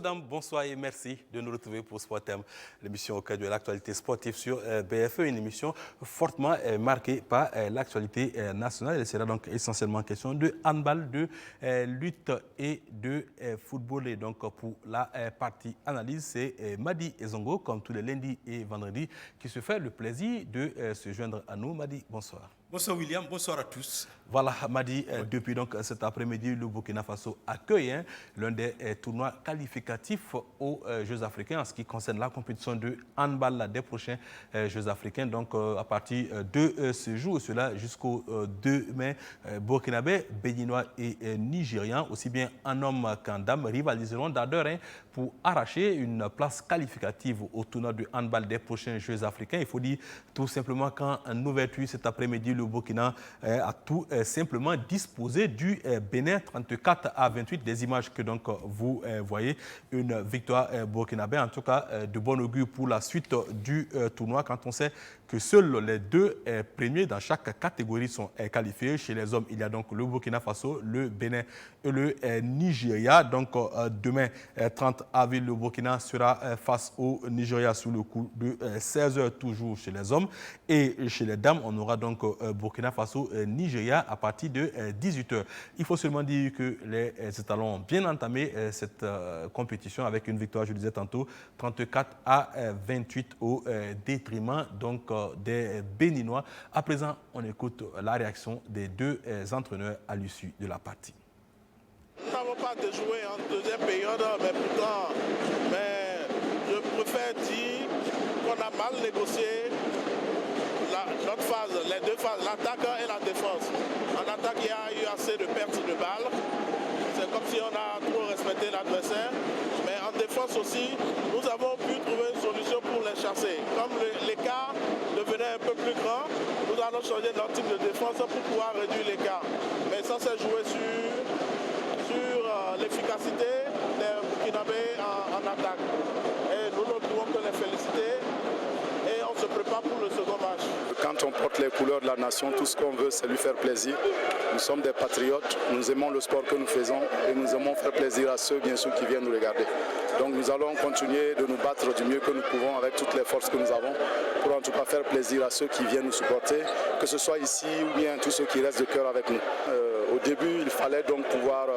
Mesdames, bonsoir et merci de nous retrouver pour Sport Thème, l'émission au cœur de l'actualité sportive sur BFE, une émission fortement marquée par l'actualité nationale. Il sera donc essentiellement question de handball, de lutte et de football. Et donc pour la partie analyse, c'est Madi Ezongo, comme tous les lundis et vendredis, qui se fait le plaisir de se joindre à nous. Madi, bonsoir. Bonsoir William, bonsoir à tous. Voilà, Madi, depuis donc cet après-midi, le Burkina Faso accueille l'un des tournois qualificatifs aux Jeux africains en ce qui concerne la compétition de handball des prochains Jeux africains. Donc à partir de ce jour, cela jusqu'au 2 mai, Burkinabé, Béninois et Nigérians, aussi bien en hommes qu'en dames, rivaliseront d'ardeur pour arracher une place qualificative au tournoi de handball des prochains Jeux africains. Il faut dire tout simplement qu'en ouverture cet après-midi, le Burkina a tout simplement disposé du Bénin 34-28, des images que donc vous voyez, une victoire burkinabé, en tout cas de bon augure pour la suite du tournoi quand on sait que seuls les deux premiers dans chaque catégorie sont qualifiés. Chez les hommes, il y a donc le Burkina Faso, le Bénin et le Nigeria. Donc demain, 30 avril, le Burkina sera face au Nigeria sous le coup de 16h toujours chez les hommes. Et chez les dames, on aura donc Burkina Faso-Nigeria à partir de 18h. Il faut seulement dire que les étalons ont bien entamé cette compétition avec une victoire, je le disais tantôt, 34-28 au détriment donc des Béninois. À présent, on écoute la réaction des deux entraîneurs à l'issue de la partie. Nous n'avons pas déjoué en deuxième période, mais pourtant, je préfère dire qu'on a mal négocié notre phase, les deux phases, l'attaque et la défense. En attaque, il y a eu assez de pertes de balles. C'est comme si on a trop respecté l'adversaire. Mais en défense aussi, nous avons pu trouver une solution pour les chasser. Comme l'écart devenait un peu plus grand, nous allons changer notre type de défense pour pouvoir réduire l'écart. Mais ça s'est joué sur l'efficacité des Burkinabés en attaque. Et nous ne pouvons que les féliciter. Et on se prépare pour le second match. Quand on porte les couleurs de la nation, tout ce qu'on veut, c'est lui faire plaisir. Nous sommes des patriotes, nous aimons le sport que nous faisons et nous aimons faire plaisir à ceux, bien sûr, qui viennent nous regarder. Donc nous allons continuer de nous battre du mieux que nous pouvons avec toutes les forces que nous avons pour en tout cas faire plaisir à ceux qui viennent nous supporter, que ce soit ici ou bien tous ceux qui restent de cœur avec nous. Au début, il fallait donc pouvoir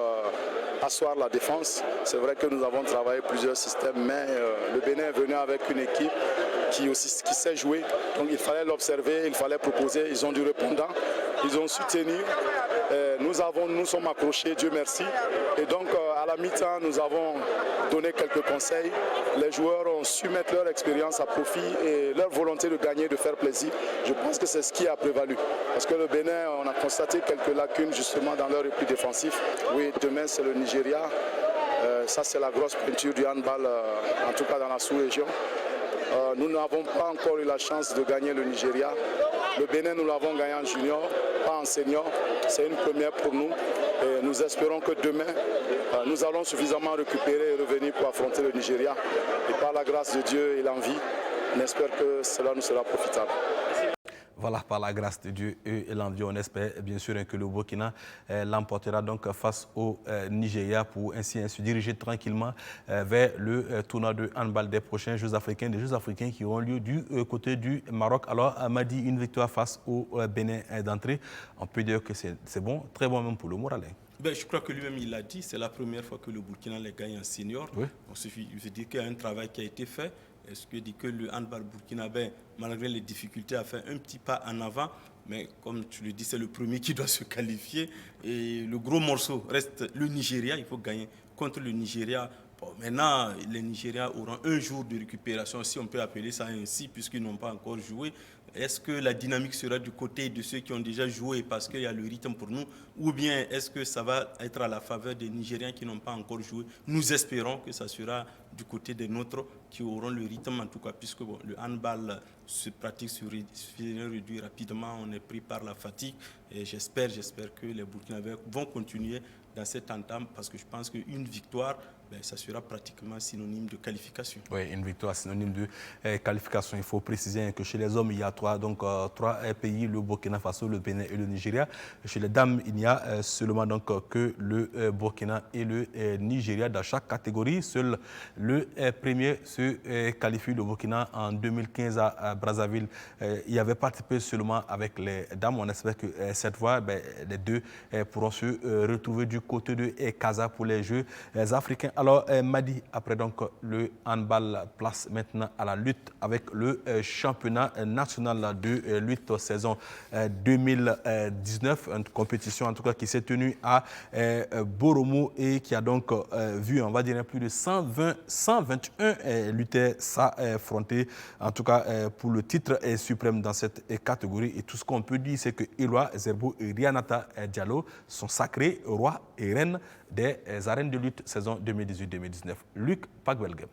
asseoir la défense. C'est vrai que nous avons travaillé plusieurs systèmes, mais le Bénin est venu avec une équipe qui sait jouer. Donc il fallait l'observer, il fallait proposer. Ils ont du répondant, ils ont su tenir. Nous sommes accrochés, Dieu merci. Et donc à la mi-temps, nous avons donné quelques conseils. Les joueurs ont su mettre leur expérience à profit et leur volonté de gagner, de faire plaisir. Je pense que c'est ce qui a prévalu. Parce que le Bénin, on a constaté quelques lacunes justement dans leur repli défensif. Oui, demain c'est le Nigeria. Ça c'est la grosse peinture du handball, en tout cas dans la sous-région. Nous n'avons pas encore eu la chance de gagner le Nigeria. Le Bénin, nous l'avons gagné en junior, pas en senior. C'est une première pour nous. Et nous espérons que demain, nous allons suffisamment récupérer et revenir pour affronter le Nigeria. Et par la grâce de Dieu et l'envie, on espère que cela nous sera profitable. Voilà, par la grâce de Dieu et l'envie, on espère bien sûr que le Burkina l'emportera donc face au Nigeria pour ainsi se diriger tranquillement vers le tournoi de handball des prochains Jeux africains, des Jeux africains qui auront lieu du côté du Maroc. Alors, Madi, une victoire face au Bénin d'entrée, on peut dire que c'est bon, très bon même pour le moral. Je crois que lui-même, il l'a dit, c'est la première fois que le Burkina les gagne en senior. Oui. Il suffit de dire qu'il y a un travail qui a été fait. Est-ce que dit que le handball burkinabé, malgré les difficultés, a fait un petit pas en avant, mais comme tu le dis, c'est le premier qui doit se qualifier. Et le gros morceau reste le Nigeria. Il faut gagner contre le Nigeria. Bon, maintenant, les Nigériens auront un jour de récupération, si on peut appeler ça ainsi, puisqu'ils n'ont pas encore joué. Est-ce que la dynamique sera du côté de ceux qui ont déjà joué parce qu'il y a le rythme pour nous, ou bien est-ce que ça va être à la faveur des Nigériens qui n'ont pas encore joué? Nous espérons que ça sera du côté des nôtres qui auront le rythme, en tout cas, puisque bon, le handball se pratique sur réduit rapidement, on est pris par la fatigue et j'espère que les Burkinabés vont continuer dans cette entame parce que je pense qu'une victoire, ça sera pratiquement synonyme de qualification. Oui, une victoire synonyme de qualification. Il faut préciser que chez les hommes, il y a trois pays, le Burkina Faso, le Bénin et le Nigeria. Chez les dames, il n'y a seulement que le Burkina et le Nigeria. Dans chaque catégorie, seul le premier se qualifie. Le Burkina, en 2015 à Brazzaville, il y avait participé seulement avec les dames. On espère que cette fois, les deux pourront se retrouver du côté de Casa pour les Jeux africains. Alors, Madi, après donc le handball, place maintenant à la lutte avec le championnat national de lutte saison 2019, une compétition en tout cas qui s'est tenue à Boromo et qui a donc vu, on va dire, plus de 121 lutteurs s'affronter, en tout cas pour le titre suprême dans cette catégorie. Et tout ce qu'on peut dire, c'est que Éloi Zerbo et Rianata Diallo sont sacrés rois et reines des arènes de lutte saison 2018-2019. Luc Pagbelgem.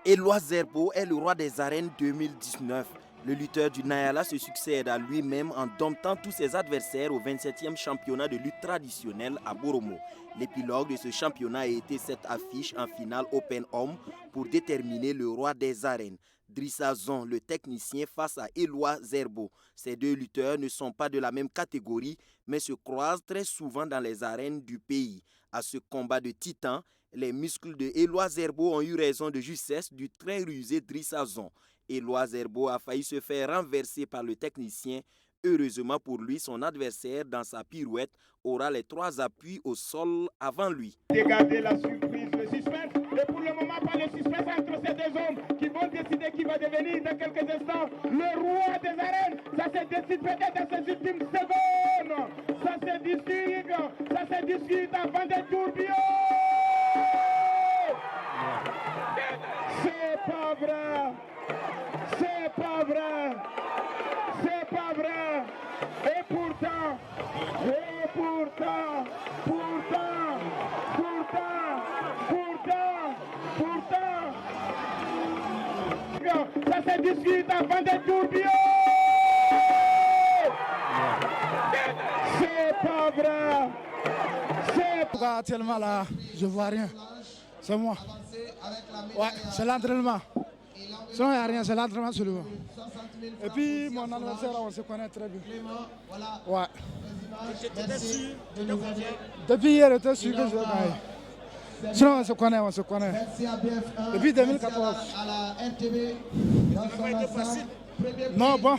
Éloi Zerbo est le roi des arènes 2019. Le lutteur du Nayala se succède à lui-même en domptant tous ses adversaires au 27e championnat de lutte traditionnelle à Boromo. L'épilogue de ce championnat a été cette affiche en finale Open Homme pour déterminer le roi des arènes. Drissa Zon, le technicien, face à Éloi Zerbo. Ces deux lutteurs ne sont pas de la même catégorie, mais se croisent très souvent dans les arènes du pays. À ce combat de titans, les muscles de Éloi Zerbo ont eu raison de justesse du très rusé Drissa Zon. Éloi Zerbo a failli se faire renverser par le technicien. Heureusement pour lui, son adversaire, dans sa pirouette, aura les 3 appuis au sol avant lui. Regardez la surprise, le suspense. Et pour le moment, pas de suspense entre ces deux hommes qui vont décider qui va devenir dans quelques instants le roi des arènes. Ça se décide peut-être dans ces ultimes secondes. Ça se discute avant des tourbillons. C'est pas vrai. C'est pas vrai. C'est pas vrai. Et pourtant, ça se discute avant des tourbillons. C'est pas vrai. Actuellement là, je vois rien. C'est moi. Ouais, c'est l'entraînement. Sinon, il n'y a rien, c'est l'entraînement seulement. Et puis, mon adversaire, on se connaît très bien. Ouais. Depuis hier, j'étais sûr que je vais gagner. Sinon, on se connaît. Depuis 2014. Non, bon.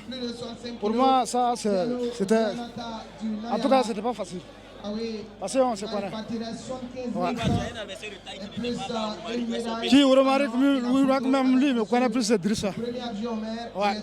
Pour moi, ça, c'était... En tout cas, c'était pas facile. Parce qu'on se connaît. Ouais. Qui remarque même lui me connaît plus, c'est Drissa. Ouais.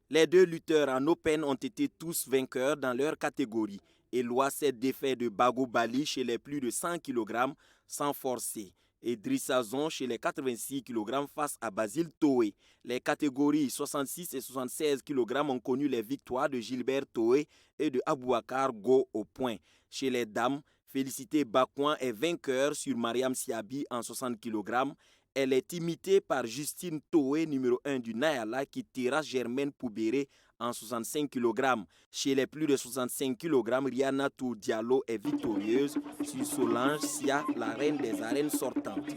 Les deux lutteurs en Open ont été tous vainqueurs dans leur catégorie. Éloi s'est défait de Bago Bali chez les plus de 100 kg sans forcer. Et Drissa Zon chez les 86 kg face à Basile Toé. Les catégories 66 et 76 kg ont connu les victoires de Gilbert Toé et de Abouakar Go au point. Chez les dames, Félicité Bakouan est vainqueur sur Mariam Siabi en 60 kg. Elle est imitée par Justine Toé, numéro 1 du Nayala, qui terrasse Germaine Poubéré en 65 kg. Chez les plus de 65 kg, Rianatou Diallo est victorieuse sur Solange Sia, la reine des arènes sortantes.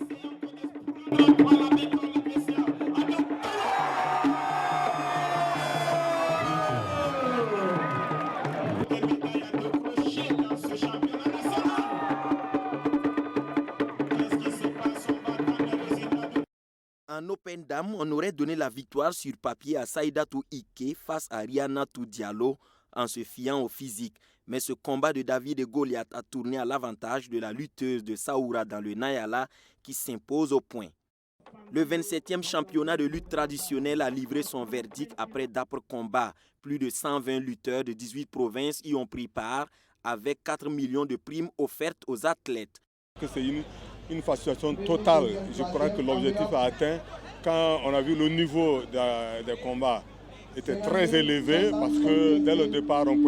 En Open Dame, on aurait donné la victoire sur papier à Saïdatou Ike face à Rianatou Diallo en se fiant au physique. Mais ce combat de David et Goliath a tourné à l'avantage de la lutteuse de Saoura dans le Nayala qui s'impose au point. Le 27e championnat de lutte traditionnelle a livré son verdict après d'âpres combats. Plus de 120 lutteurs de 18 provinces y ont pris part avec 4 millions de primes offertes aux athlètes. C'est une fascination totale. Je crois que l'objectif a atteint quand on a vu le niveau des combats. était très élevé parce que dès le départ, on ne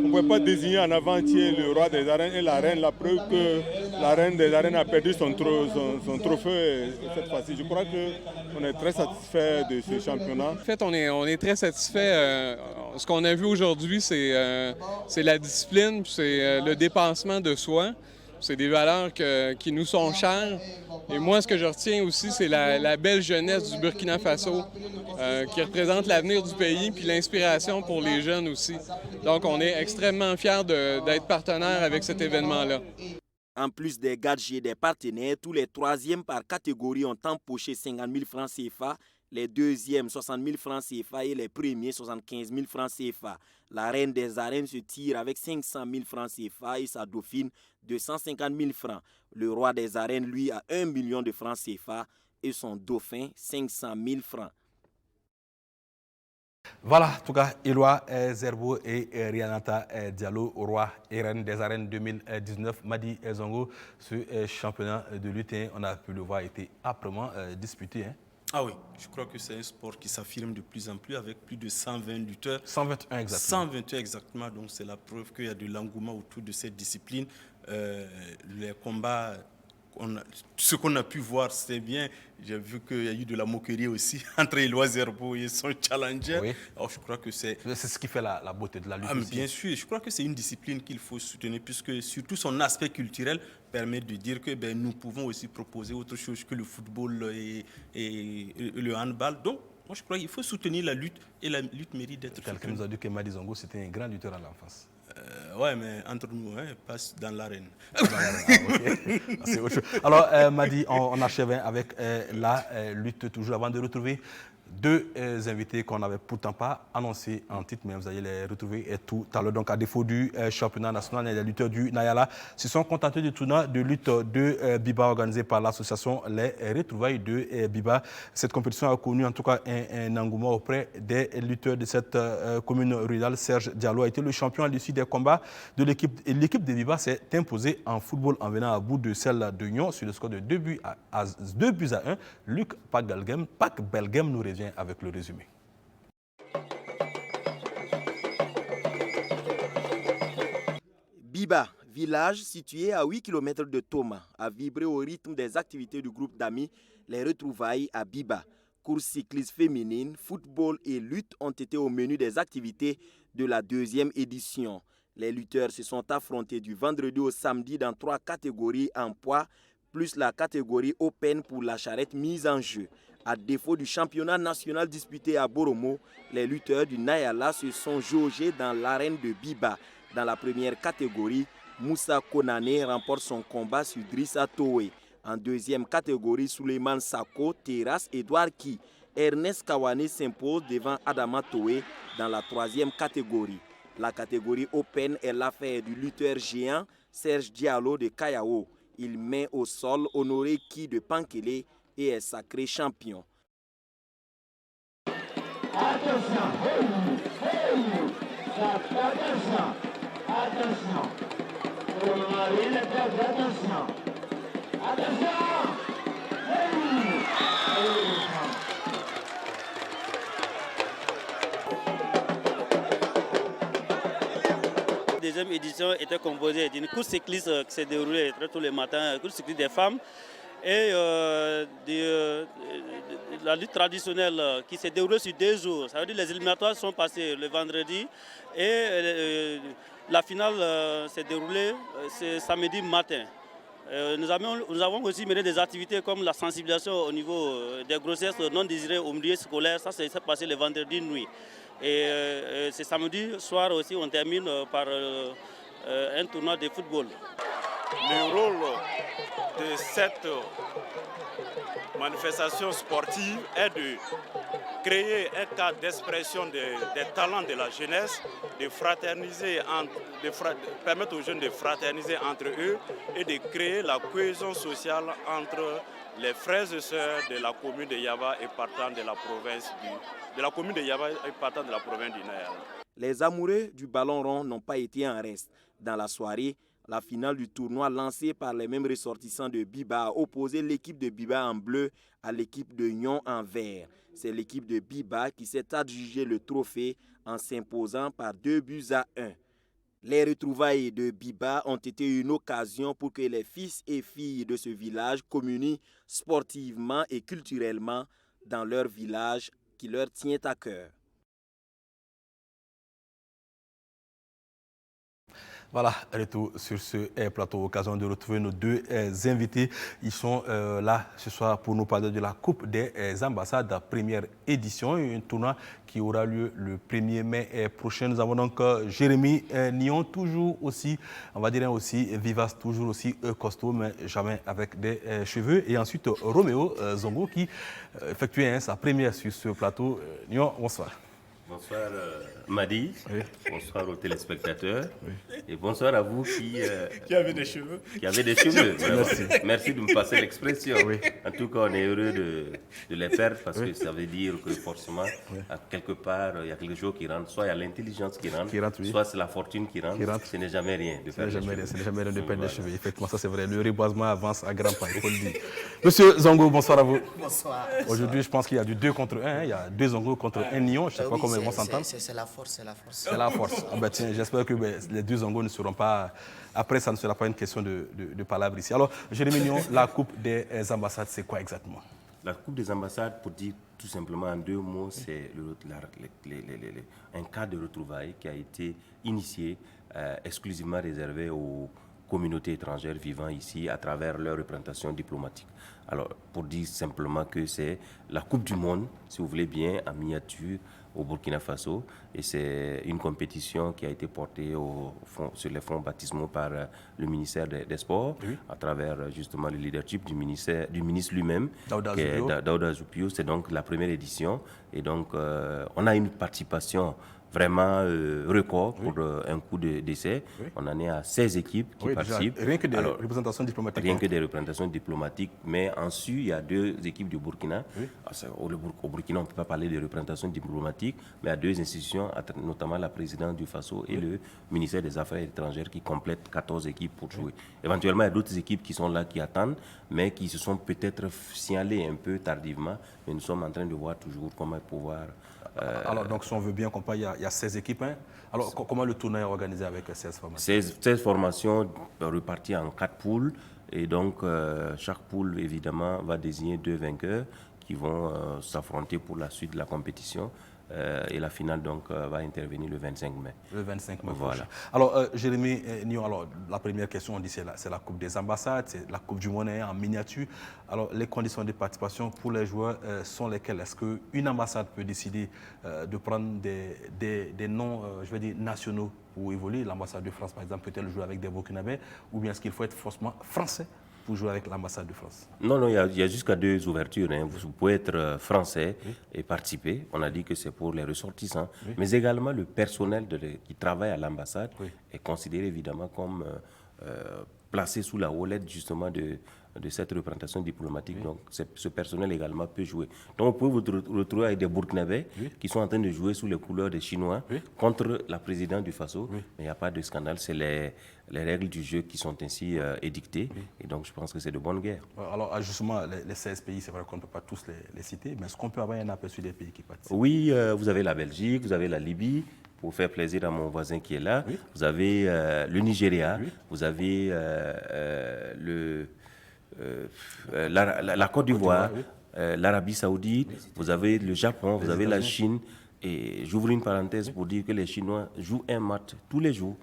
pouvait pas désigner en avant-tier le roi des arènes et la reine. La preuve que la reine des arènes a perdu son trophée cette fois-ci. Je crois qu'on est très satisfait de ce championnat. En fait, on est très satisfait. Ce qu'on a vu aujourd'hui, c'est la discipline, c'est le dépassement de soi. C'est des valeurs qui nous sont chères. Et moi, ce que je retiens aussi, c'est la belle jeunesse du Burkina Faso qui représente l'avenir du pays puis l'inspiration pour les jeunes aussi. Donc, on est extrêmement fiers d'être partenaires avec cet événement-là. En plus des gadgets et des partenaires, tous les troisièmes par catégorie ont empoché 50 000 francs CFA, les deuxièmes 60 000 francs CFA et les premiers 75 000 francs CFA. La reine des arènes se tire avec 500 000 francs CFA et sa dauphine 250 000 francs. Le roi des arènes, lui, a 1 million de francs CFA et son dauphin 500 000 francs. Voilà, en tout cas, Éloi Zerbo et Rianata Diallo, roi et reine des arènes 2019. Madi Zongo, ce championnat de lutte, on a pu le voir, a été âprement disputé. Ah oui, je crois que c'est un sport qui s'affirme de plus en plus avec plus de 120 lutteurs. 121 exactement. 121 exactement, donc c'est la preuve qu'il y a de l'engouement autour de cette discipline. Les combats, ce qu'on a pu voir, c'est bien. J'ai vu qu'il y a eu de la moquerie aussi entre Éloi Zerbo et son challenger. Oui. Alors je crois que c'est ce qui fait la beauté de la lutte. Bien sûr, je crois que c'est une discipline qu'il faut soutenir puisque surtout son aspect culturel permet de dire que nous pouvons aussi proposer autre chose que le football et le handball. Donc, moi je crois qu'il faut soutenir la lutte et la lutte mérite d'être soutenue. Quelqu'un nous a dit que Madi Zongo c'était un grand lutteur à l'enfance. Ouais, mais entre nous, pas dans l'arène. C'est autre chose. Alors, Madi, on achève avec la lutte toujours avant de retrouver deux invités qu'on n'avait pourtant pas annoncés en titre, mais vous allez les retrouver tout à l'heure. Donc, à défaut du championnat national, les lutteurs du Nayala se sont contentés du tournoi de lutte de Biba organisé par l'association Les Retrouvailles de Biba. Cette compétition a connu en tout cas un engouement auprès des lutteurs de cette commune rurale. Serge Diallo a été le champion à l'issue des combats de l'équipe. Et l'équipe de Biba s'est imposée en football en venant à bout de celle de Nyon sur le score de 2 buts à 1. Luc Pac-Belgem nous revient avec le résumé. Biba, village situé à 8 km de Toma, a vibré au rythme des activités du groupe d'amis Les Retrouvailles à Biba. Courses cyclistes féminines, football et lutte ont été au menu des activités de la deuxième édition. Les lutteurs se sont affrontés du vendredi au samedi dans 3 catégories en poids, plus la catégorie Open pour la charrette mise en jeu. À défaut du championnat national disputé à Boromo, les lutteurs du Nayala se sont jaugés dans l'arène de Biba. Dans la première catégorie, Moussa Konane remporte son combat sur Drissa Toé. En deuxième catégorie, Suleiman Sako terrasse Edouard Ki. Ernest Kawane s'impose devant Adama Toé dans la troisième catégorie. La catégorie Open est l'affaire du lutteur géant Serge Diallo de Kayao. Il met au sol Honoré Ki de Pankele et est sacré champion. Attention, attention, La deuxième édition était composée d'une course cycliste qui s'est déroulée tous les matins, course cycliste des femmes, et de la lutte traditionnelle qui s'est déroulée sur 2 jours. Ça veut dire que les éliminatoires sont passés le vendredi et la finale s'est déroulée ce samedi matin. Nous avons aussi mené des activités comme la sensibilisation au niveau des grossesses non désirées au milieu scolaire. Ça s'est passé le vendredi nuit. Et ce samedi soir aussi, on termine par un tournoi de football. Le rôle de cette manifestation sportive est de créer un cadre d'expression des talents de la jeunesse, de fraterniser, permettre aux jeunes de fraterniser entre eux et de créer la cohésion sociale entre les frères et sœurs de la commune de Yaba et partant de la province du Nayala. Les amoureux du ballon rond n'ont pas été en reste. Dans la soirée, La finale du tournoi lancée par les mêmes ressortissants de Biba a opposé l'équipe de Biba en bleu à l'équipe de Nyon en vert. C'est l'équipe de Biba qui s'est adjugé le trophée en s'imposant par 2-1. Les retrouvailles de Biba ont été une occasion pour que les fils et filles de ce village communient sportivement et culturellement dans leur village qui leur tient à cœur. Voilà, retour sur ce plateau. Occasion de retrouver nos deux invités. Ils sont là ce soir pour nous parler de la Coupe des ambassades, première édition, un tournoi qui aura lieu le 1er mai prochain. Nous avons donc Jérémy Nion, toujours aussi, on va dire aussi vivace, toujours aussi costaud, mais jamais avec des cheveux. Et ensuite Roméo Zongo qui effectuait sa première sur ce plateau. Nion, bonsoir. Bonsoir Madi, oui. Bonsoir aux téléspectateurs, oui. Et bonsoir à vous qui avez des cheveux. Qui avez des cheveux. Merci de me passer l'expression. Oui. En tout cas, on est heureux de les perdre parce que ça veut dire que forcément, à quelque part, il y a quelque chose qui rentre. Soit il y a l'intelligence qui rentre, oui. Soit c'est la fortune qui rentre. Ce n'est jamais rien de perdre des cheveux. Ce n'est jamais rien de perdre des cheveux. Effectivement, ça c'est vrai. Le reboisement avance à grands pas, il faut le dire. Monsieur Zongo, bonsoir à vous. Bonsoir. Aujourd'hui, je pense qu'il y a du 2 contre 1. Hein. Il y a 2 Zongo contre 1 Nion. Je ne sais pas comment ils vont s'entendre. C'est la force, c'est la force. C'est la force. Ah ben tiens, j'espère que les 2 Zongo ne seront pas... Après, ça ne sera pas une question de palabre ici. Alors, Jérémy Nion, la Coupe des ambassades, c'est quoi exactement? La Coupe des ambassades, pour dire tout simplement en 2 mots, c'est un cas de retrouvailles qui a été initié, exclusivement réservé aux communautés étrangères vivant ici à travers leur représentation diplomatique. Alors, pour dire simplement que c'est la Coupe du Monde, si vous voulez bien, en miniature, au Burkina Faso, et c'est une compétition qui a été portée sur les fonds baptismaux par le ministère des Sports, oui. À travers justement le leadership du ministre lui-même, Daouda Zoupio. C'est donc la première édition, et donc on a une participation vraiment record pour un coup d'essai. Oui. On en est à 16 équipes qui participent. Rien que des représentations diplomatiques. Rien que des représentations diplomatiques, mais ensuite il y a 2 équipes du Burkina. Oui. Au Burkina, on ne peut pas parler de représentation diplomatique, mais il y a 2 institutions, notamment la présidence du Faso et le ministère des Affaires étrangères qui complètent 14 équipes pour jouer. Éventuellement, il y a d'autres équipes qui sont là, qui attendent, mais qui se sont peut-être signalées un peu tardivement, mais nous sommes en train de voir toujours comment pouvoir... Alors, donc, si on veut bien comprendre, il y a 16 équipes. Hein? Alors, comment le tournoi est organisé avec 16 formations? 16 formations reparties en 4 poules. Et donc, chaque poule, évidemment, va désigner 2 vainqueurs qui vont s'affronter pour la suite de la compétition. Et la finale, donc, va intervenir le 25 mai. Le 25 mai. Voilà. Alors, Jérémy Nion, alors, la première question, on dit c'est la Coupe des ambassades, c'est la Coupe du Monde en miniature. Alors, les conditions de participation pour les joueurs sont lesquelles? Est-ce qu'une ambassade peut décider de prendre des noms, je vais dire, nationaux pour évoluer? L'ambassade de France, par exemple, peut-elle jouer avec des Burkinabés? Ou bien est-ce qu'il faut être forcément français pour jouer avec l'ambassade de France? Non, il y a jusqu'à 2 ouvertures. Hein. Vous pouvez être français et participer. On a dit que c'est pour les ressortissants. Oui. Mais également, le personnel qui travaille à l'ambassade est considéré évidemment comme placé sous la houlette justement de cette représentation diplomatique. Donc, ce personnel également peut jouer. Donc, on peut vous retrouver avec des Burkinabés qui sont en train de jouer sous les couleurs des Chinois contre la présidente du Faso. Mais il n'y a pas de scandale. C'est les règles du jeu qui sont ainsi édictées. Et donc, je pense que c'est de bonne guerre. Alors, justement, les 16 pays, c'est vrai qu'on ne peut pas tous les citer, mais est-ce qu'on peut avoir un aperçu des pays qui participent? Oui, vous avez la Belgique, vous avez la Libye, pour faire plaisir à mon voisin qui est là. Oui. Vous avez le Nigeria, vous avez la Côte d'Ivoire, l'Arabie Saoudite, vous avez le Japon, vous avez la Chine. Et j'ouvre une parenthèse pour dire que les Chinois jouent un match tous les jours.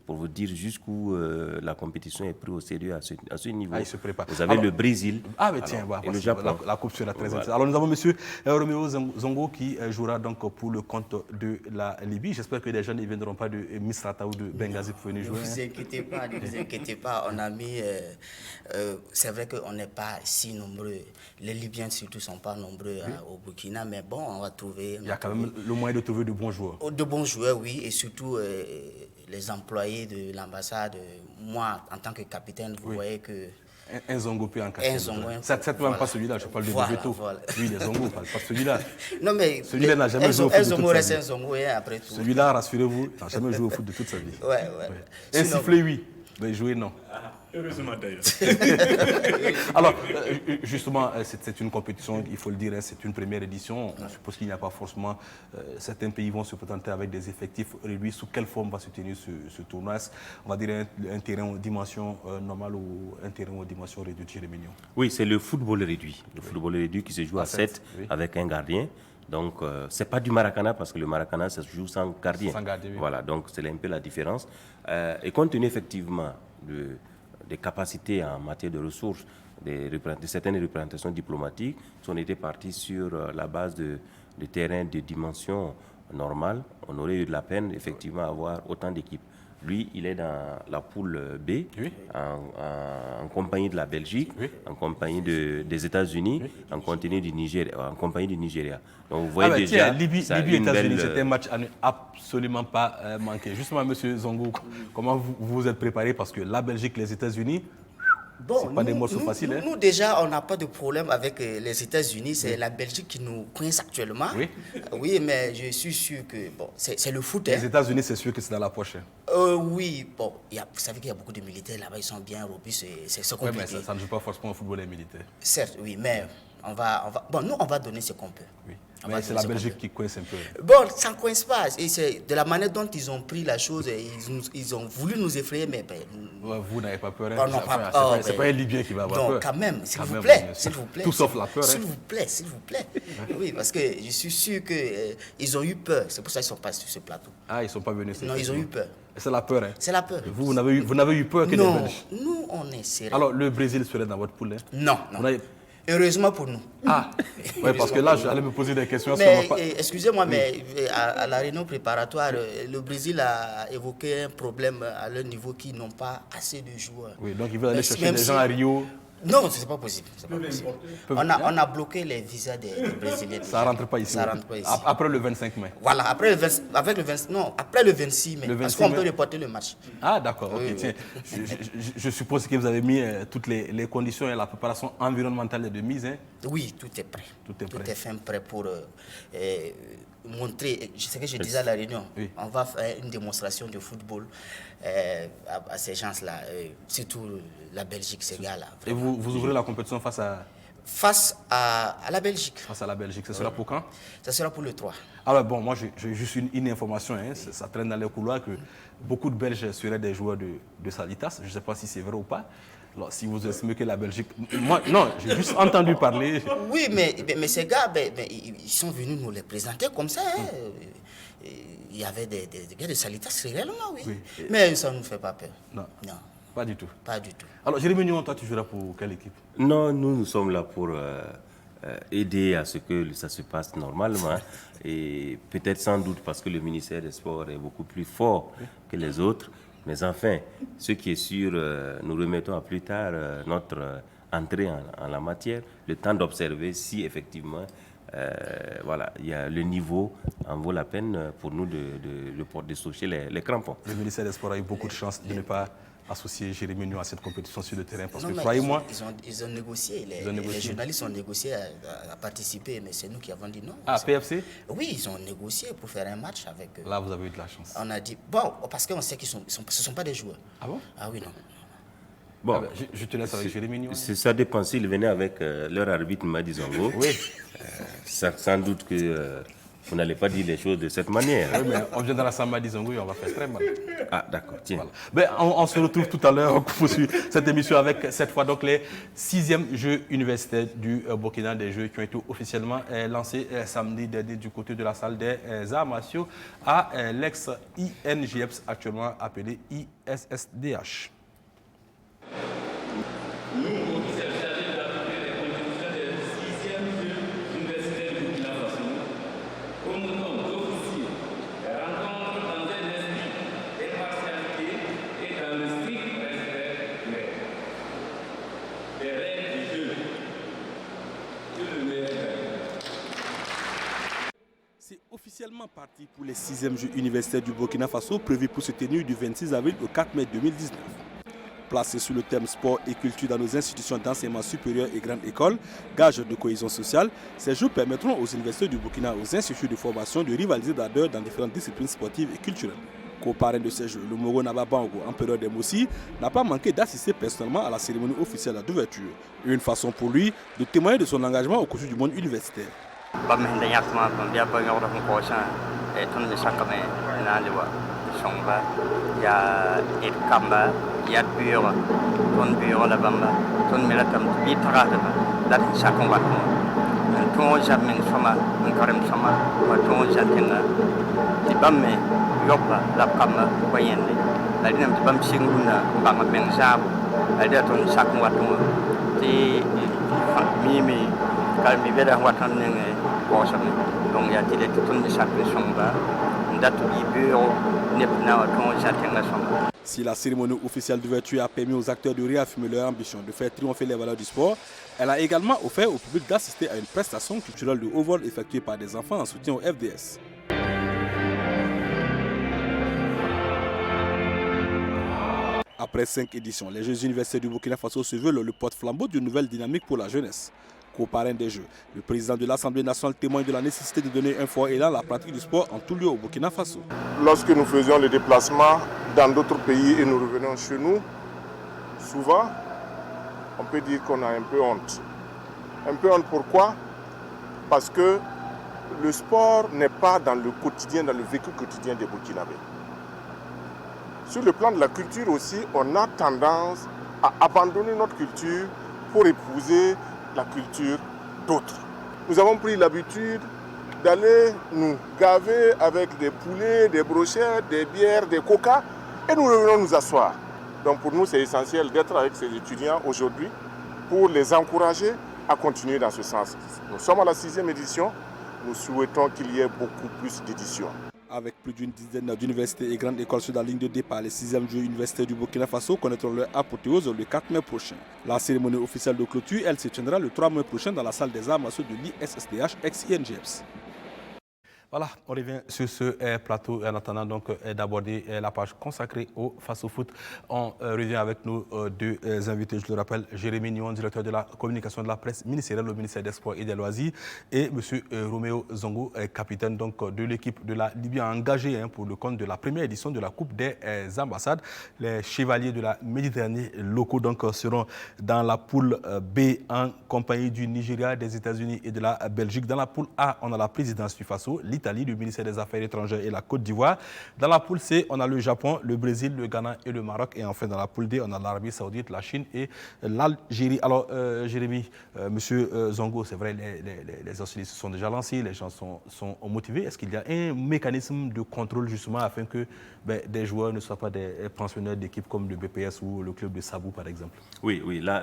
Pour vous dire jusqu'où la compétition est prise au sérieux à ce niveau. Ils se préparent. Vous avez le Brésil et le Japon. La Coupe sera très intéressante. Alors nous avons M. Roméo Zongo qui jouera donc pour le compte de la Libye. J'espère que les jeunes ne viendront pas de Misrata ou de Benghazi pour venir jouer. Ne vous inquiétez pas, ne vous inquiétez pas. On a mis... c'est vrai qu'on n'est pas si nombreux. Les Libyens surtout ne sont pas nombreux au Burkina, mais bon, on va trouver... Il y a quand même le moyen de trouver de bons joueurs. De bons joueurs, oui, et surtout... les employés de l'ambassade, moi, en tant que capitaine, vous voyez que... Un Zongo peut en cacher. C'est même pas celui-là, je parle de Bebeto. Oui, les Zongo, pas celui-là. Non, mais celui-là n'a jamais joué au foot de toute sa vie. Un Zongo, après tout. Celui-là, rassurez-vous, n'a jamais joué au foot de toute sa vie. Ouais. Un sifflet, oui. Mais jouer, non. Heureusement d'ailleurs. Alors, justement, c'est une compétition, il faut le dire, hein, c'est une première édition. On suppose qu'il n'y a pas forcément... certains pays vont se présenter avec des effectifs réduits. Sous quelle forme va se tenir ce tournoi? On va dire un terrain aux dimensions normales ou un terrain aux dimensions réduites, Jérémy Nyon? Oui, c'est le football réduit. Le football réduit qui se joue à 7 oui. avec un gardien. Donc, ce n'est pas du Maracana parce que le Maracana, ça se joue sans gardien. Sans gardien, oui. Voilà, donc c'est un peu la différence. Et compte tenu effectivement des capacités en matière de ressources, de certaines représentations diplomatiques, on était parti sur la base de terrains de dimension normale. On aurait eu de la peine effectivement à avoir autant d'équipes. Lui, il est dans la poule B, oui. en compagnie de la Belgique, oui. en compagnie des États-Unis, oui. en compagnie du Nigeria. Donc vous voyez déjà, Libye-États-Unis, c'était un match à ne absolument pas manquer. Justement, M. Zongo, comment vous vous êtes préparé? Parce que la Belgique, les États-Unis, c'est pas des morceaux faciles. Nous, déjà, on n'a pas de problème avec les États-Unis. C'est la Belgique qui nous coince actuellement. Oui. Oui, mais je suis sûr que c'est le foot. Les États-Unis, c'est sûr que c'est dans la poche. Oui, bon, vous savez qu'il y a beaucoup de militaires là-bas, ils sont bien robustes, c'est compliqué. Oui, mais ça ne joue pas forcément au football des militaires. Certes, oui, mais nous, on va donner ce qu'on peut. Oui. Mais c'est la Belgique qui coince un peu. Bon, ça ne coince pas. Et c'est de la manière dont ils ont pris la chose, ils ont voulu nous effrayer, mais... vous n'avez pas peur, hein? C'est pas un Libyen qui va avoir peur. Non, quand même, s'il vous plaît. Tout sauf la peur. S'il vous plaît. Oui, parce que je suis sûr qu'ils ont eu peur. C'est pour ça qu'ils ne sont pas sur ce plateau. Ah, ils ne sont pas venus. Non, ils ont eu peur. C'est la peur, hein? C'est la peur. Vous n'avez eu peur que des Belges? Nous, on est sérieux. Alors, le Brésil serait dans votre poule, hein? Non. Heureusement pour nous. Ah, oui, parce que là, j'allais me poser des questions. Mais, excusez-moi, mais à la réunion préparatoire, le Brésil a évoqué un problème à leur niveau qui n'ont pas assez de joueurs. Oui, donc ils veulent aller chercher des gens à Rio. Non, ce n'est pas possible. On a bloqué les visas des Brésiliens. Ça ne rentre pas ici. Après le 25 mai. Voilà, après le 26 mai. Parce qu'on peut reporter le match. Ah, d'accord. Ok, tiens. Je suppose que vous avez mis toutes les conditions et la préparation environnementale de mise. Hein? Oui, tout est prêt. Tout est fait prêt pour montrer, ce que je disais à la réunion, on va faire une démonstration de football à ces gens-là, surtout la Belgique, ces gars-là. Et vous ouvrez la compétition face à la Belgique. Face à la Belgique. Ce sera pour quand? Ça sera pour le 3. Alors bon, moi j'ai juste une information, hein, ça traîne dans les couloirs que beaucoup de Belges seraient des joueurs de Salitas. Je ne sais pas si c'est vrai ou pas. Alors, si vous estimez que la Belgique... Moi, non, j'ai juste entendu parler. Oui, mais ces gars, ils sont venus nous les présenter comme ça. Hein. Il y avait des gars de Salitas réellement, oui. Mais ça ne nous fait pas peur. Non. Pas du tout. Pas du tout. Alors, Jérémy Nyon, toi, tu joueras pour quelle équipe? Non, nous sommes là pour aider à ce que ça se passe normalement. Et peut-être sans doute parce que le ministère des Sports est beaucoup plus fort que les autres. Mais enfin, ce qui est sûr, nous remettons à plus tard notre entrée en la matière, le temps d'observer si effectivement le niveau en vaut la peine pour nous de soucher les crampons. Le ministère des Sports a eu beaucoup de chance de ne pas associer Jérémy Nyon à cette compétition sur le terrain. Parce que croyez-moi... Ils ont négocié. Les journalistes ont négocié à participer, mais c'est nous qui avons dit non. Ah, PFC? Oui, ils ont négocié pour faire un match avec eux. Là, vous avez eu de la chance. On a dit, parce qu'on sait qu'ils ce ne sont pas des joueurs. Ah bon? Ah oui, non. Bon, je te laisse avec Jérémy Nyon. Ça dépend s'ils venaient avec leur arbitre Madi Zongo. Oui. Sans doute que... vous n'allez pas dire les choses de cette manière. Oui, mais on viendra sans Madi Zongo et on va faire très mal. Ah, d'accord, tiens. Voilà. On se retrouve tout à l'heure pour poursuivre cette émission avec, cette fois, donc les 6e Jeux universitaires du Burkina, des Jeux qui ont été officiellement lancés samedi dernier du côté de la salle des arts martiaux à l'ex-INGEPS, actuellement appelé ISSDH. C'est officiellement parti pour les 6e Jeux universitaires du Burkina Faso, prévus pour se tenir du 26 avril au 4 mai 2019. Placés sous le thème sport et culture dans nos institutions d'enseignement supérieur et grandes écoles, gage de cohésion sociale, ces Jeux permettront aux universités du Burkina et aux instituts de formation de rivaliser d'ardeur dans différentes disciplines sportives et culturelles. Co-parrain de ces Jeux, le Moro Naba Bango, empereur des Mossi, n'a pas manqué d'assister personnellement à la cérémonie officielle d'ouverture. Une façon pour lui de témoigner de son engagement au cours du monde universitaire. Si la cérémonie officielle d'ouverture a permis aux acteurs de réaffirmer leur ambition de faire triompher les valeurs du sport, elle a également offert au public d'assister à une prestation culturelle de haut vol effectuée par des enfants en soutien au FDS. Après 5 éditions, les Jeux universitaires du Burkina Faso se veulent le porte-flambeau d'une nouvelle dynamique pour la jeunesse. Co-parrain des Jeux, le président de l'Assemblée nationale témoigne de la nécessité de donner un fort élan à la pratique du sport en tout lieu au Burkina Faso. Lorsque nous faisions les déplacements dans d'autres pays et nous revenons chez nous, souvent, on peut dire qu'on a un peu honte. Un peu honte pourquoi? Parce que le sport n'est pas dans le quotidien, dans le vécu quotidien des Burkinabés. Sur le plan de la culture aussi, on a tendance à abandonner notre culture pour épouser la culture d'autres. Nous avons pris l'habitude d'aller nous gaver avec des poulets, des brochettes, des bières, des coca et nous revenons nous asseoir. Donc pour nous, c'est essentiel d'être avec ces étudiants aujourd'hui pour les encourager à continuer dans ce sens. Nous sommes à la 6e édition, nous souhaitons qu'il y ait beaucoup plus d'éditions. Avec plus d'une dizaine d'universités et grandes écoles sur la ligne de départ, les 6e Jeux universitaires du Burkina Faso connaîtront leur apothéose le 4 mai prochain. La cérémonie officielle de clôture, elle se tiendra le 3 mai prochain dans la salle des arts martiaux de l'ISSDH ex-INGEPS. Voilà, on revient sur ce plateau en attendant donc d'aborder la page consacrée au Faso-Foot. On revient avec nos deux invités, je le rappelle, Jérémy Nyon, directeur de la communication de la presse ministérielle au ministère des Sports et des Loisirs, et M. Roméo Zongo, capitaine donc, de l'équipe de la Libye engagée pour le compte de la première édition de la Coupe des ambassades. Les chevaliers de la Méditerranée locaux donc, seront dans la poule B en compagnie du Nigeria, des États-Unis et de la Belgique. Dans la poule A, on a la présidence du Faso, l'Italie, le ministère des Affaires étrangères et la Côte d'Ivoire. Dans la poule C, on a le Japon, le Brésil, le Ghana et le Maroc. Et enfin, dans la poule D, on a l'Arabie Saoudite, la Chine et l'Algérie. Alors, Jérémy, Monsieur Zongo, c'est vrai, les hostilités se sont déjà lancées, les gens sont motivés. Est-ce qu'il y a un mécanisme de contrôle justement afin que des joueurs ne soient pas des pensionnaires d'équipes comme le BPS ou le club de Sabou, par exemple? Oui, là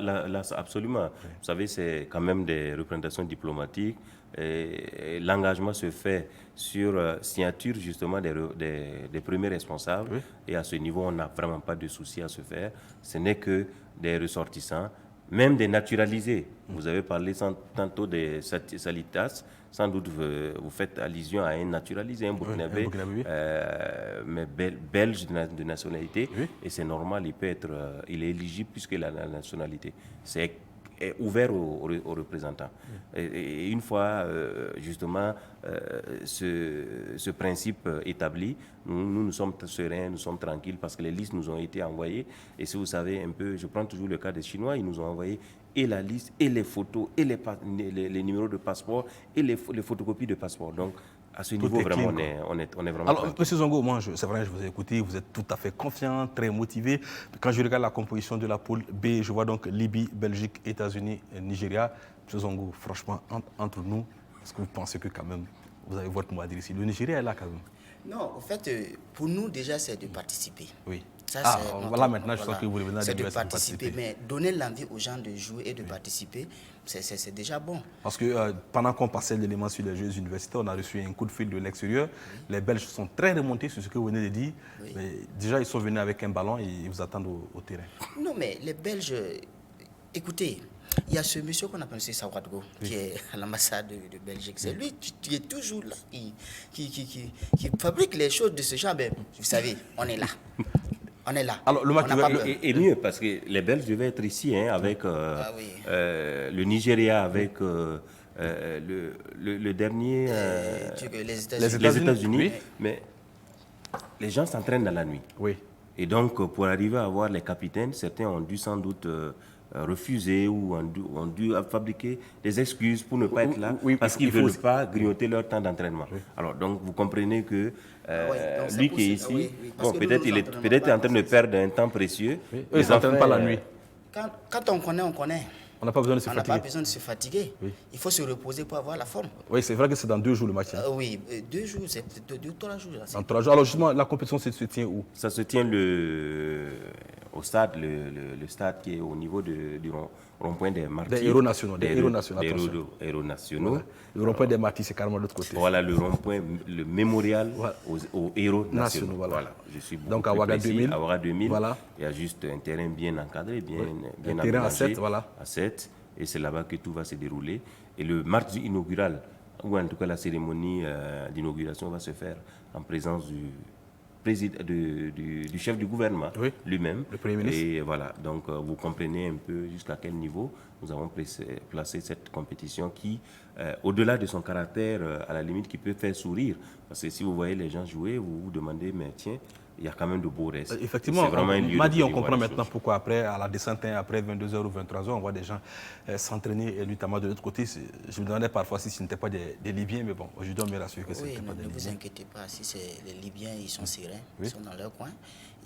absolument. Oui. Vous savez, c'est quand même des représentations diplomatiques. L'engagement se fait sur signature justement des premiers responsables. Oui. Et à ce niveau, on n'a vraiment pas de souci à se faire. Ce n'est que des ressortissants, même des naturalisés. Vous avez parlé tantôt des Salitas. Sans doute, vous faites allusion à un naturalisé, un Burkinabé, oui. Mais belge de nationalité. Oui. Et c'est normal, il est éligible puisque la nationalité. C'est ouvert aux représentants. Et une fois, justement, ce principe établi, nous sommes sereins, nous sommes tranquilles parce que les listes nous ont été envoyées. Et si vous savez un peu, je prends toujours le cas des Chinois, ils nous ont envoyé et la liste, et les photos, et les numéros de passeport, et les photocopies de passeport. Donc, à ce niveau, vraiment, on est vraiment... Alors, M. Zongo, moi, c'est vrai, je vous ai écouté, vous êtes tout à fait confiant, très motivé. Quand je regarde la composition de la poule B, je vois donc Libye, Belgique, États-Unis, Nigeria. M. Zongo, franchement, entre nous, est-ce que vous pensez que quand même, vous avez votre mot à dire ici? Le Nigeria est là quand même. Non, en fait, pour nous, déjà, c'est de participer. Oui. Ça, voilà, maintenant, je sens que vous revenez à de participer. Mais donner l'envie aux gens de jouer et de participer, c'est déjà bon. Parce que pendant qu'on passait l'élément sur les Jeux universitaires, on a reçu un coup de fil de l'extérieur. Oui. Les Belges sont très remontés sur ce que vous venez de dire. Oui. Mais déjà, ils sont venus avec un ballon et ils vous attendent au terrain. Non, mais les Belges, écoutez, il y a ce monsieur qu'on appelle Sawadgo, oui, qui est à l'ambassade de Belgique. C'est lui qui est toujours là, qui fabrique les choses de ce genre. Vous savez, on est là. On est là. Alors, le match est mieux parce que les Belges devaient être ici avec le Nigeria, avec le dernier, les États-Unis. Oui. Mais les gens s'entraînent dans la nuit. Oui. Et donc, pour arriver à voir les capitaines, certains ont dû sans doute refuser ou ont dû fabriquer des excuses pour ne pas être là parce qu'ils ne veulent pas grignoter leur temps d'entraînement. Oui. Alors, donc, vous comprenez que lui qui est ici, bon, peut-être il est en train de perdre un temps précieux. Oui. Ils ne s'entraînent pas la nuit. Quand on connaît, on connaît. On n'a pas besoin de se fatiguer. On n'a pas besoin de se fatiguer. Oui. Il faut se reposer pour avoir la forme. Oui, c'est vrai que c'est dans 2 jours le match. Oui, 2 jours, c'est 2-3 jours. Dans 3 jours. Alors justement, la compétition se tient où? Ça se tient au stade, le stade qui est au niveau du rond-point des Martyrs. Des héros nationaux. Des héros nationaux. Ouais. Le rond-point des Martyrs, c'est carrément de l'autre côté. Voilà, le rond-point, le mémorial aux héros nationaux. Voilà. Je suis donc à Ouaga 2000. À Ouaga 2000, voilà. Il y a juste un terrain bien encadré, bien un terrain à 7, voilà. À 7, et c'est là-bas que tout va se dérouler. Et le mardi inaugural, ou en tout cas la cérémonie d'inauguration va se faire en présence du chef du gouvernement lui-même. Le Premier ministre. Et voilà, donc vous comprenez un peu jusqu'à quel niveau nous avons placé cette compétition qui, au-delà de son caractère, à la limite, qui peut faire sourire. Parce que si vous voyez les gens jouer, vous vous demandez, mais tiens, il y a quand même de beaux restes. Effectivement, on comprend maintenant pourquoi après, à la descente, après 22h ou 23h, on voit des gens s'entraîner, notamment de l'autre côté. Je me demandais parfois si ce n'était pas des Libyens, mais bon, aujourd'hui on me rassure que ce n'était pas des Libyens. Ne vous inquiétez pas, si c'est les Libyens, ils sont sereins, ils sont dans leur coin.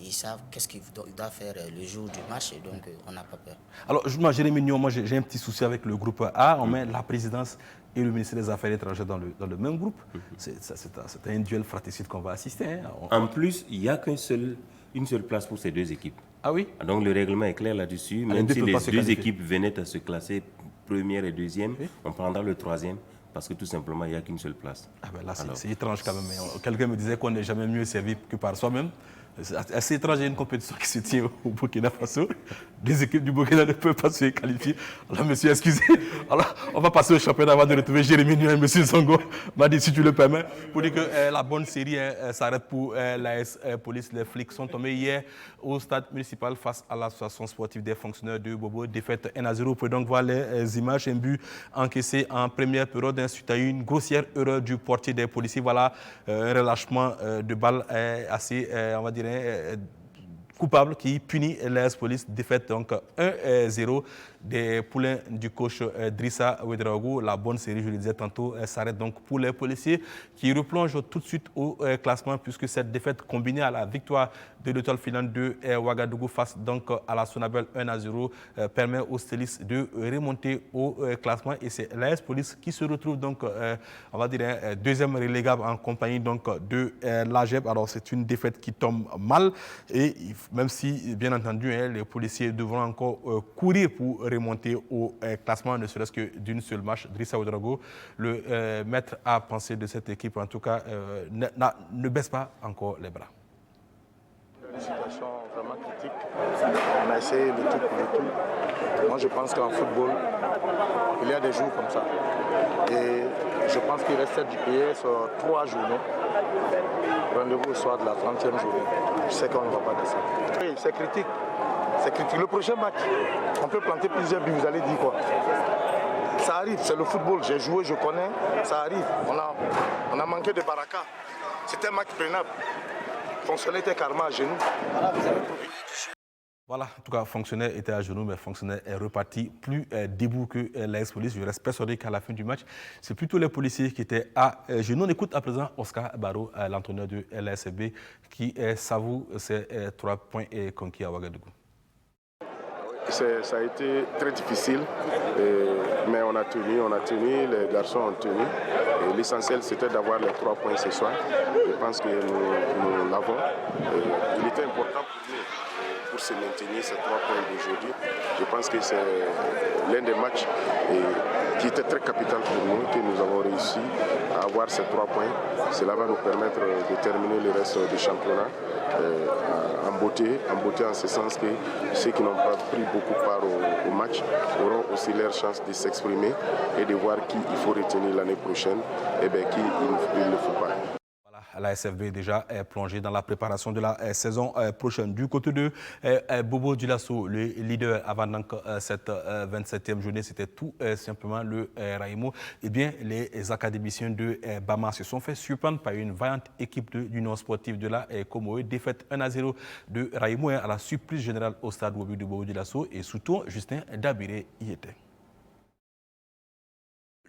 Ils savent qu'est-ce qu'ils doivent faire le jour du match, et donc on n'a pas peur. Alors, justement, Jérémy Nyon, moi j'ai un petit souci avec le groupe A. On met la présidence et le ministère des Affaires étrangères dans le même groupe. C'est un duel fratricide qu'on va assister. Hein. En plus, il n'y a une seule place pour ces 2 équipes. Ah oui? Donc le règlement est clair là-dessus. Même si les 2 équipes venaient à se classer première et deuxième, on prendra le 3e. Parce que tout simplement, il n'y a qu'une seule place. Ah ben là, c'est étrange quand même. Quelqu'un me disait qu'on n'est jamais mieux servi que par soi-même. C'est assez étrange, il y a une compétition qui se tient au Burkina Faso. 2 équipes du Burkina ne peuvent pas se qualifier. Alors, monsieur, excusez. Alors, on va passer au championnat avant de retrouver Jérémy Nyon et monsieur Zongo. M'a dit, si tu le permets, pour dire que la bonne série s'arrête pour l'AS Police. Les flics sont tombés hier au stade municipal face à l'association sportive des fonctionnaires de Bobo. Défaite 1-0. Vous pouvez donc voir les images. Un but encaissé en première période suite à une grossière erreur du portier des policiers. Voilà un relâchement de balle assez, on va dire, coupable qui punit l'AS Police. Défaite donc 1-0 des poulains du coach Drissa Ouedraogo. La bonne série, je le disais tantôt, s'arrête donc pour les policiers qui replongent tout de suite au classement puisque cette défaite combinée à la victoire de l'étoile filante de Ouagadougou face donc à la Sonabel 1-0 permet aux Stélis de remonter au classement et c'est l'AS Police qui se retrouve donc, on va dire, deuxième relégable en compagnie donc de l'AGEP. Alors c'est une défaite qui tombe mal et même si, bien entendu, les policiers devront encore courir pour remonter au classement, ne serait-ce que d'une seule marche. Drissa Ouedraogo, le maître à penser de cette équipe, en tout cas, ne baisse pas encore les bras. Une situation vraiment critique. On a essayé le tout pour le tout. Moi, je pense qu'en football, il y a des jours comme ça. Et je pense qu'il reste 7 juillet sur 3 journées. Rendez-vous au soir de la 30e journée. Je sais qu'on ne va pas descendre. Oui, c'est critique. C'est critique. Le prochain match, on peut planter plusieurs buts. Vous allez dire quoi? Ça arrive, c'est le football. J'ai joué, je connais. Ça arrive. On a manqué de baraka. C'était un match prenable. Fonctionnaire était carrément à genoux. Voilà, en tout cas, fonctionnaire était à genoux, mais fonctionnaire est reparti plus debout que l'AS Police. Je reste persuadé qu'à la fin du match, c'est plutôt les policiers qui étaient à genoux. On écoute à présent Oscar Barrow, l'entraîneur de l'ASB, qui savoure ces 3 points conquis à Ouagadougou. Ça a été très difficile, mais on a tenu, les garçons ont tenu. L'essentiel, c'était d'avoir les 3 points ce soir. Je pense que nous l'avons. Il était important pour nous, pour se maintenir ces 3 points d'aujourd'hui. Je pense que c'est l'un des matchs qui était très capital pour nous, que nous avons réussi à avoir ces 3 points. Cela va nous permettre de terminer le reste du championnat en beauté en ce sens que ceux qui n'ont pas pris beaucoup part au match auront aussi leur chance de s'exprimer et de voir qui il faut retenir l'année prochaine et bien qui il ne faut pas. la SFB déjà plongée dans la préparation de la saison prochaine. Du côté de Bobo Dioulasso, le leader avant donc, cette 27e journée, c'était tout simplement le Raimo. Eh bien, les académiciens de Bama se sont fait surprendre par une vaillante équipe de l'Union sportive de la Comoé. Défaite 1-0 de Raimo à la surprise générale au stade de Bobo Dioulasso et surtout Justin Dabiré y était.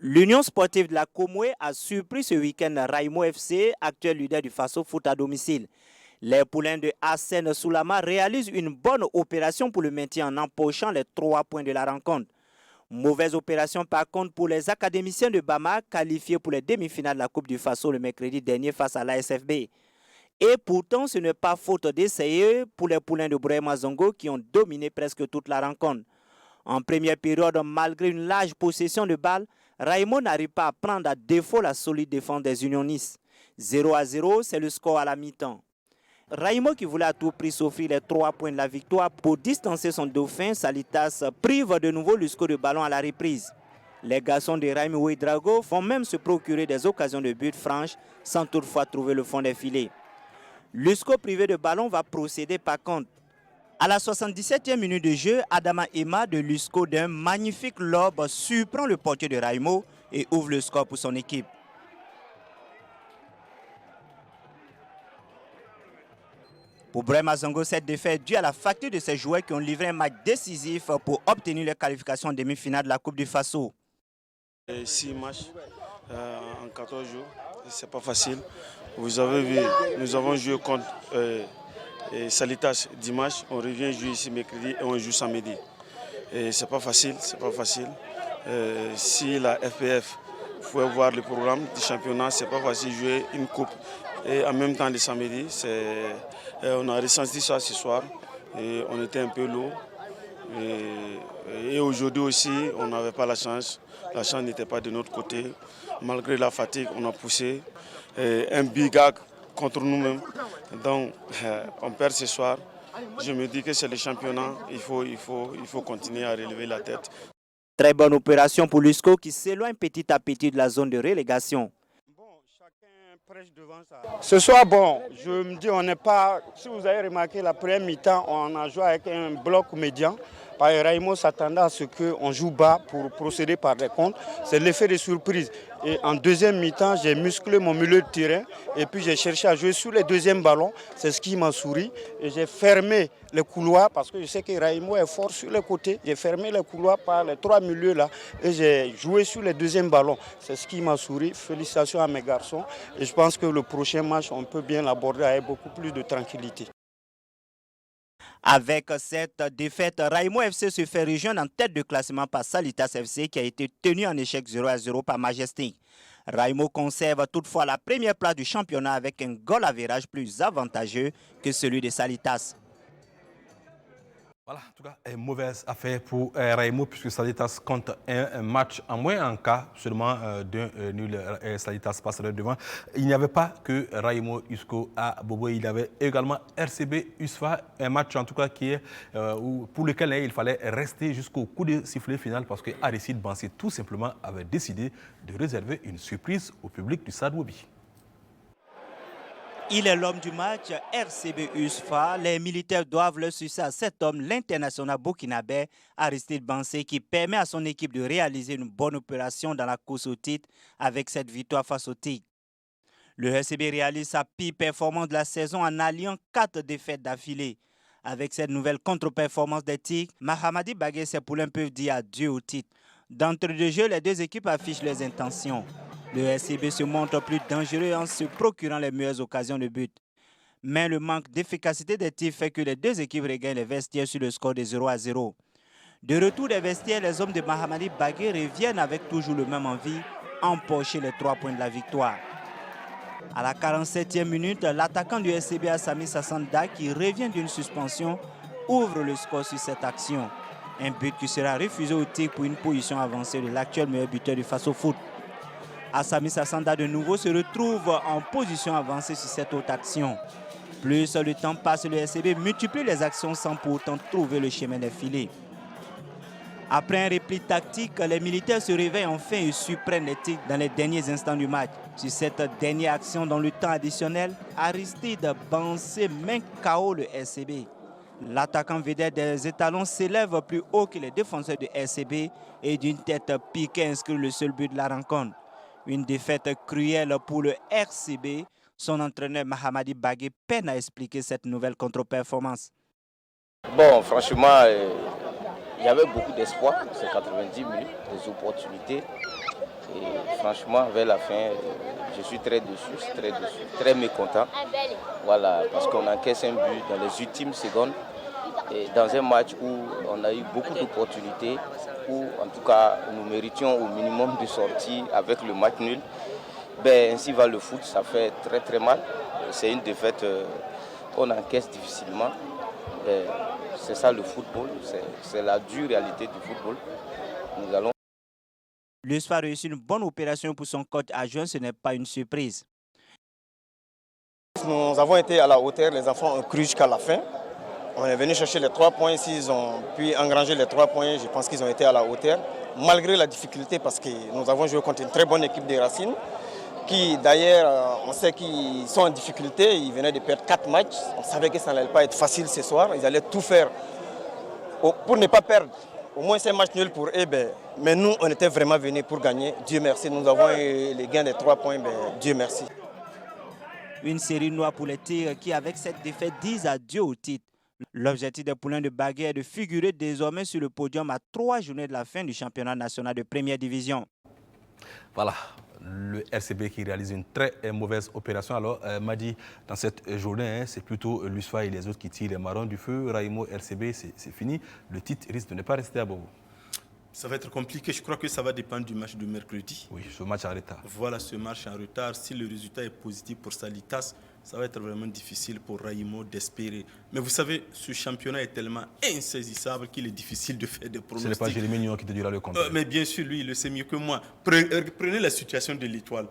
L'Union sportive de la Comoé a surpris ce week-end Raimo FC, actuel leader du Faso Foot à domicile. Les poulains de Hassan Soulama réalisent une bonne opération pour le maintien en empochant les 3 points de la rencontre. Mauvaise opération par contre pour les académiciens de Bama qualifiés pour les demi-finales de la Coupe du Faso le mercredi dernier face à l'ASFB. Et pourtant, ce n'est pas faute d'essayer pour les poulains de Brahima Zongo qui ont dominé presque toute la rencontre. En première période, malgré une large possession de balles, Raimo n'arrive pas à prendre à défaut la solide défense des unionistes. 0-0, c'est le score à la mi-temps. Raimo, qui voulait à tout prix s'offrir les 3 points de la victoire pour distancer son dauphin, Salitas prive de nouveau Lusco de ballon à la reprise. Les garçons de Raimo Ouedraogo vont même se procurer des occasions de but franches sans toutefois trouver le fond des filets. Lusco privé de ballon va procéder par contre. À la 77e minute de jeu, Adama Emma de Lusco d'un magnifique lob surprend le portier de Raimo et ouvre le score pour son équipe. Pour Brahima Zongo, cette défaite est due à la facture de ses joueurs qui ont livré un match décisif pour obtenir la qualification en demi-finale de la Coupe du Faso. 6 matchs en 14 jours, c'est pas facile. Vous avez vu, nous avons joué contre Salitas dimanche, on revient jouer ici mercredi et on joue samedi. Et c'est pas facile, c'est pas facile. Si la FPF pouvait voir le programme du championnat, c'est pas facile de jouer une coupe. Et en même temps le samedi, on a ressenti ça ce soir et on était un peu lourd. Et aujourd'hui aussi, on n'avait pas la chance. La chance n'était pas de notre côté. Malgré la fatigue, on a poussé un big gag contre nous-mêmes. Donc, on perd ce soir. Je me dis que c'est le championnat. Il faut continuer à relever la tête. Très bonne opération pour Lusco qui s'éloigne petit à petit de la zone de relégation. Ce soir, bon, je me dis, on n'est pas... Si vous avez remarqué, la première mi-temps, on a joué avec un bloc médian. Raimo s'attendait à ce qu'on joue bas pour procéder par des comptes. C'est l'effet de surprise. Et en deuxième mi-temps, j'ai musclé mon milieu de terrain et puis j'ai cherché à jouer sur les deuxièmes ballons. C'est ce qui m'a souri. Et j'ai fermé les couloirs parce que je sais que Raimo est fort sur les côtés. J'ai fermé les couloirs par les 3 milieux là et j'ai joué sur les deuxièmes ballons. C'est ce qui m'a souri. Félicitations à mes garçons. Et je pense que le prochain match, on peut bien l'aborder avec beaucoup plus de tranquillité. Avec cette défaite, Raimo FC se fait rejoindre en tête de classement par Salitas FC qui a été tenu en échec 0-0 par Majestic. Raimo conserve toutefois la première place du championnat avec un goal average plus avantageux que celui de Salitas. Voilà, en tout cas, une mauvaise affaire pour Raimo puisque Salitas compte un match en moins en cas seulement d'un nul. Salitas passerait devant. Il n'y avait pas que Raimo Usco à Bobo, il y avait également RCB USFA, un match en tout cas qui est, pour lequel il fallait rester jusqu'au coup de sifflet final parce que Aristide Bansé tout simplement avait décidé de réserver une surprise au public du Stade Woubi. Il est l'homme du match, RCB USFA. Les militaires doivent le succès à cet homme, l'international burkinabé Aristide Bansé, qui permet à son équipe de réaliser une bonne opération dans la course au titre avec cette victoire face au Tigre. Le RCB réalise sa pire performance de la saison en alliant 4 défaites d'affilée. Avec cette nouvelle contre-performance des Tigres, Mahamadi Bagué et ses poulains peuvent dire adieu au titre. D'entrée de jeu, les deux équipes affichent leurs intentions. Le RCB se montre plus dangereux en se procurant les meilleures occasions de but. Mais le manque d'efficacité des tirs fait que les deux équipes regagnent les vestiaires sur le score de 0-0. De retour des vestiaires, les hommes de Mahamadi Bagué reviennent avec toujours le même envie, empocher les 3 points de la victoire. À la 47e minute, l'attaquant du RCB Assami Sassanda, qui revient d'une suspension, ouvre le score sur cette action. Un but qui sera refusé au tir pour une position avancée de l'actuel meilleur buteur du Faso Foot. Assami Sassanda de nouveau se retrouve en position avancée sur cette autre action. Plus le temps passe, le RCB multiplie les actions sans pour autant trouver le chemin des filets. Après un repli tactique, les militaires se réveillent enfin et surprennent les Tigres dans les derniers instants du match. Sur cette dernière action dans le temps additionnel, Aristide Bansé main KO le RCB. L'attaquant vedette des étalons s'élève plus haut que les défenseurs de RCB et d'une tête piquée inscrit le seul but de la rencontre. Une défaite cruelle pour le RCB. Son entraîneur Mahamadi Bagué peine à expliquer cette nouvelle contre-performance. Bon, franchement, il y avait beaucoup d'espoir, ces 90 minutes, des opportunités. Et franchement, vers la fin, je suis très déçu, très mécontent. Voilà, parce qu'on encaisse un but dans les ultimes secondes. Et dans un match où on a eu beaucoup d'opportunités, où en tout cas nous méritions au minimum de sorties avec le match nul. Ben, ainsi va le foot, ça fait très mal. C'est une défaite qu'on encaisse difficilement. C'est ça le football, c'est la dure réalité du football. Nous allons... L'USFA a réussi une bonne opération pour son coach adjoint, ce n'est pas une surprise. Nous avons été à la hauteur, les enfants ont cru jusqu'à la fin. On est venu chercher les 3 points, s'ils ont pu engranger les 3 points, je pense qu'ils ont été à la hauteur. Malgré la difficulté, parce que nous avons joué contre une très bonne équipe des Racines, qui d'ailleurs, on sait qu'ils sont en difficulté, ils venaient de perdre 4 matchs. On savait que ça n'allait pas être facile ce soir, ils allaient tout faire pour ne pas perdre. Au moins c'est un match nul pour eux, mais nous on était vraiment venus pour gagner. Dieu merci, nous avons eu les gains des 3 points, Dieu merci. Une série noire pour les Tigres qui, avec cette défaite, disent adieu au titre. L'objectif des Poulains de Bagué est de figurer désormais sur le podium à 3 journées de la fin du championnat national de première division. Voilà, le RCB qui réalise une très mauvaise opération. Alors, Madi, dans cette journée, c'est plutôt l'USFA et les autres qui tirent les marrons du feu. Raimo, RCB, c'est fini. Le titre risque de ne pas rester à Bobo. Ça va être compliqué. Je crois que ça va dépendre du match de mercredi. Oui, ce match en retard. Voilà, ce match en retard. Si le résultat est positif pour Salitas, ça va être vraiment difficile pour Raimo d'espérer. Mais vous savez, ce championnat est tellement insaisissable qu'il est difficile de faire des pronostics. Ce n'est pas Jérémy Nyon qui te dira le contraire. Mais bien sûr, lui, il le sait mieux que moi. Prenez la situation de l'Étoile,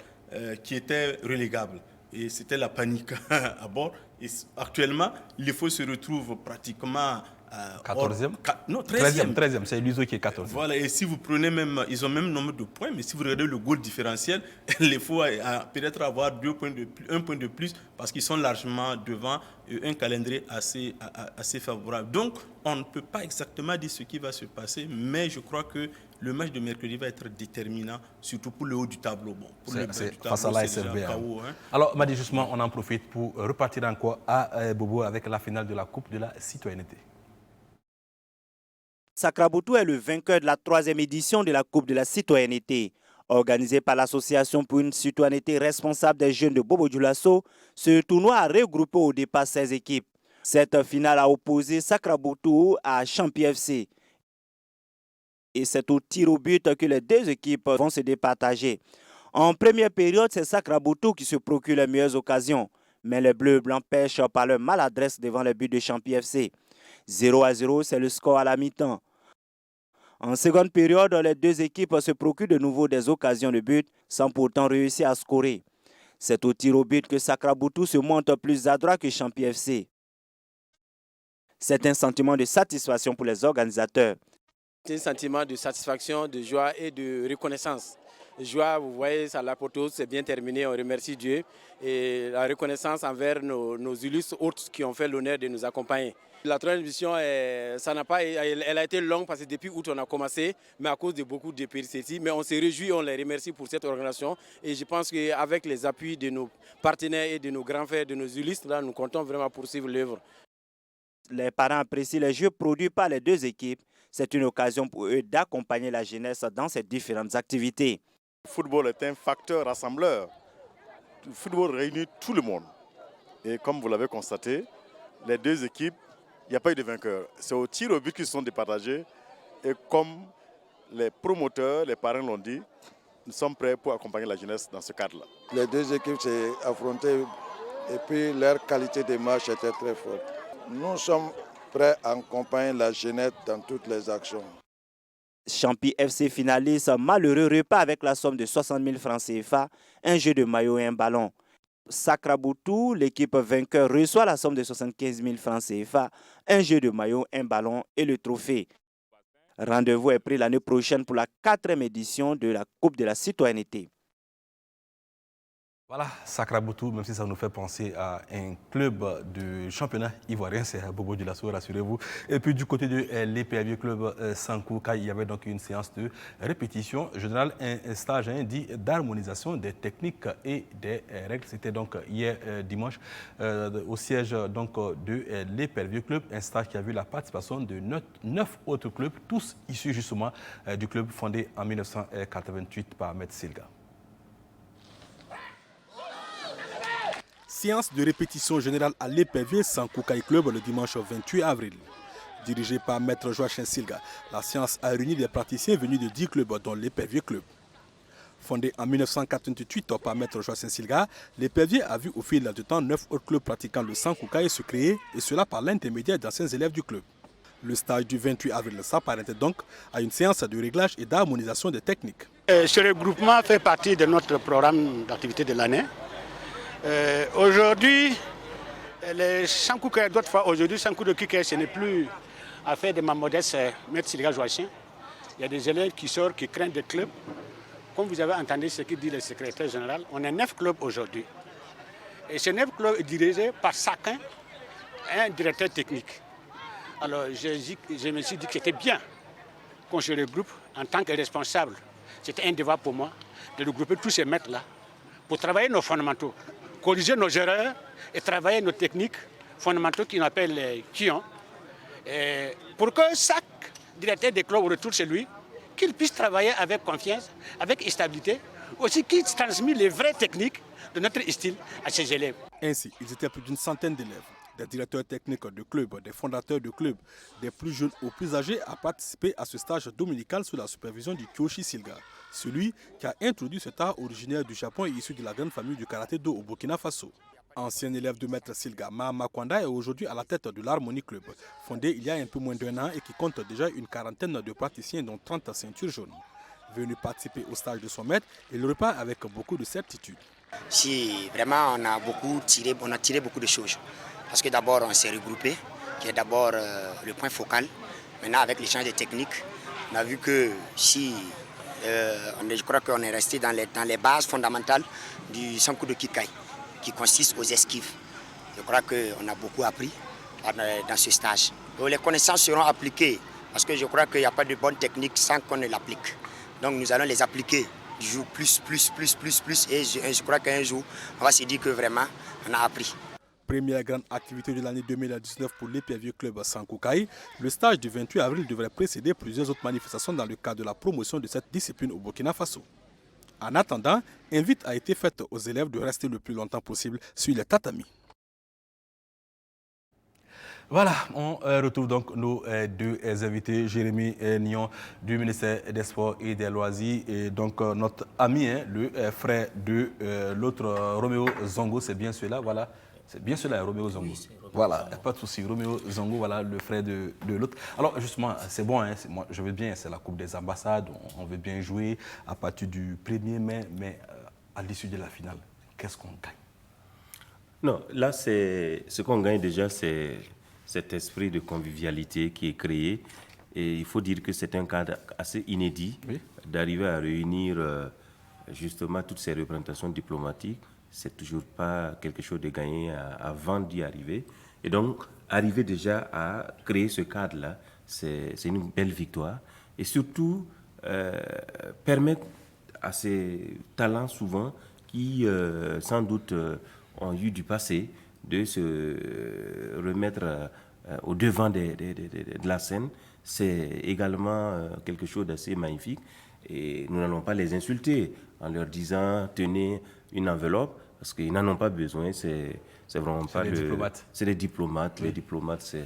qui était relégable. Et c'était la panique à bord. Et actuellement, l'IFO se retrouve pratiquement... 14e Non, 13e. 13e, c'est l'USO qui est 14e. Voilà, et si vous prenez même, ils ont même nombre de points, mais si vous regardez le goal différentiel, il faut peut-être avoir 2 points de plus, 1 point de plus, parce qu'ils sont largement devant un calendrier assez favorable. Donc, on ne peut pas exactement dire ce qui va se passer, mais je crois que le match de mercredi va être déterminant, surtout pour le haut du tableau. Bon, pour le bas du tableau, face à l'ASRB. Alors, Madi, justement, on en profite pour repartir encore à Bobo avec la finale de la Coupe de la Citoyenneté. Sakraboutou est le vainqueur de la 3e édition de la Coupe de la Citoyenneté. Organisée par l'Association pour une citoyenneté responsable des jeunes de Bobo-Dioulasso, ce tournoi a regroupé au départ 16 équipes. Cette finale a opposé Sakraboutou à Champi FC. Et c'est au tir au but que les 2 équipes vont se départager. En première période, c'est Sakraboutou qui se procure les meilleures occasions. Mais les Bleus Blancs pêchent par leur maladresse devant le but de Champi FC. 0-0, c'est le score à la mi-temps. En seconde période, les 2 équipes se procurent de nouveau des occasions de but sans pourtant réussir à scorer. C'est au tir au but que Sakraboutou se montre plus adroit que Champi FC. C'est un sentiment de satisfaction pour les organisateurs. C'est un sentiment de satisfaction, de joie et de reconnaissance. Joie, vous voyez, ça l'apporte, c'est bien terminé, on remercie Dieu. Et la reconnaissance envers nos illustres hôtes qui ont fait l'honneur de nous accompagner. La 3e édition, elle a été longue parce que depuis août on a commencé, mais à cause de beaucoup de péripéties. Mais on se réjouit, on les remercie pour cette organisation. Et je pense qu'avec les appuis de nos partenaires et de nos grands frères, de nos illustres, là, nous comptons vraiment poursuivre l'œuvre. Les parents apprécient les jeux produits par les 2 équipes. C'est une occasion pour eux d'accompagner la jeunesse dans ces différentes activités. Le football est un facteur rassembleur. Le football réunit tout le monde. Et comme vous l'avez constaté, les 2 équipes, il n'y a pas eu de vainqueur. C'est au tir au but qu'ils se sont départagés. Et comme les promoteurs, les parents l'ont dit, nous sommes prêts pour accompagner la jeunesse dans ce cadre-là. Les 2 équipes s'est affrontées et puis leur qualité de match était très forte. Nous sommes prêts à accompagner la jeunesse dans toutes les actions. Champi FC finalise malheureux repas avec la somme de 60 000 francs CFA, un jeu de maillot et un ballon. Sakraboutou, l'équipe vainqueur, reçoit la somme de 75 000 francs CFA, un jeu de maillot, un ballon et le trophée. Rendez-vous est pris l'année prochaine pour la 4e édition de la Coupe de la citoyenneté. Voilà, Sakraboutou, même si ça nous fait penser à un club de championnat ivoirien, c'est Bobo Dioulasso, rassurez-vous. Et puis du côté de l'EPAV Club Sankou, il y avait donc une séance de répétition générale, un stage dit d'harmonisation des techniques et des règles. C'était donc hier dimanche au siège donc, de l'EPAV Club, un stage qui a vu la participation de 9 autres clubs, tous issus justement du club fondé en 1988 par Maître Silga. Séance de répétition générale à l'EPV Sankou Club le dimanche 28 avril. Dirigée par Maître Joachim Silga, la séance a réuni des praticiens venus de 10 clubs dont l'EPV Club. Fondé en 1988 par Maître Joachim Silga, l'EPV a vu au fil du temps 9 autres clubs pratiquant le Sankou se créer, et cela par l'intermédiaire d'anciens élèves du club. Le stage du 28 avril s'apparentait donc à une séance de réglage et d'harmonisation des techniques. Ce regroupement fait partie de notre programme d'activité de l'année. Aujourd'hui, les Sankou d'autres fois, aujourd'hui, Sankou de Kike, ce n'est plus affaire de ma modeste Maître Silga Joachim. Il y a des élèves qui sortent, qui craignent des clubs. Comme vous avez entendu ce que dit le secrétaire général, on a 9 clubs aujourd'hui. Et ces 9 clubs sont dirigés par chacun un directeur technique. Alors je me suis dit que c'était bien qu'on se regroupe en tant que responsable. C'était un devoir pour moi de regrouper tous ces maîtres-là pour travailler nos fondamentaux, corriger nos erreurs et travailler nos techniques fondamentaux qu'on appelle les kions, pour que chaque directeur de club retourne chez lui, qu'il puisse travailler avec confiance, avec stabilité, aussi qu'il transmette les vraies techniques de notre style à ses élèves. Ainsi, ils étaient plus d'une centaine d'élèves, des directeurs techniques de clubs, des fondateurs de clubs, des plus jeunes aux plus âgés à participer à ce stage dominical sous la supervision du Kyoshi Silga, celui qui a introduit cet art originaire du Japon et issu de la grande famille du karaté-do au Burkina Faso. Ancien élève de Maître Silga, Mahama Kwanda est aujourd'hui à la tête de l'Harmonie Club, fondé il y a un peu moins d'1 an et qui compte déjà une quarantaine de praticiens dont 30 ceintures jaunes. Venu participer au stage de son maître, il repart avec beaucoup de certitude. Si vraiment on a tiré beaucoup de choses. Parce que d'abord on s'est regroupé, qui est d'abord le point focal. Maintenant avec l'échange des techniques, on a vu que si je crois qu'on est resté dans les bases fondamentales du Sankou de Kikai, qui consiste aux esquives. Je crois qu'on a beaucoup appris dans ce stage. Donc les connaissances seront appliquées, parce que je crois qu'il n'y a pas de bonne technique sans qu'on ne l'applique. Donc nous allons les appliquer du jour plus, et je crois qu'un jour, on va se dire que vraiment, on a appris. Première grande activité de l'année 2019 pour l'EPV Club Sankou, le stage du 28 avril devrait précéder plusieurs autres manifestations dans le cadre de la promotion de cette discipline au Burkina Faso. En attendant, invite a été faite aux élèves de rester le plus longtemps possible sur les tatamis. Voilà, on retrouve donc nos deux invités, Jérémy Nion du ministère des Sports et des Loisirs et donc notre ami, le frère de l'autre Roméo Zongo, c'est bien celui-là, voilà. C'est bien cela, Roméo Zongo. Oui, voilà, pas de souci. Roméo Zongo, voilà, le frère de l'autre. Alors, justement, c'est bon, hein, moi, je veux bien, c'est la Coupe des ambassades, on veut bien jouer à partir du 1er mai, mais à l'issue de la finale, qu'est-ce qu'on gagne? Non, là, ce qu'on gagne déjà, c'est cet esprit de convivialité qui est créé. Et il faut dire que c'est un cadre assez inédit d'arriver à réunir justement toutes ces représentations diplomatiques. C'est toujours pas quelque chose de gagné avant d'y arriver. Et donc, arriver déjà à créer ce cadre-là, c'est une belle victoire. Et surtout, permettre à ces talents souvent qui, sans doute, ont eu du passé, de se remettre au devant de la scène. C'est également quelque chose d'assez magnifique. Et nous n'allons pas les insulter en leur disant « tenez une enveloppe », parce qu'ils n'en ont pas besoin, c'est vraiment pas le... diplomates. C'est des diplomates, les diplomates, c'est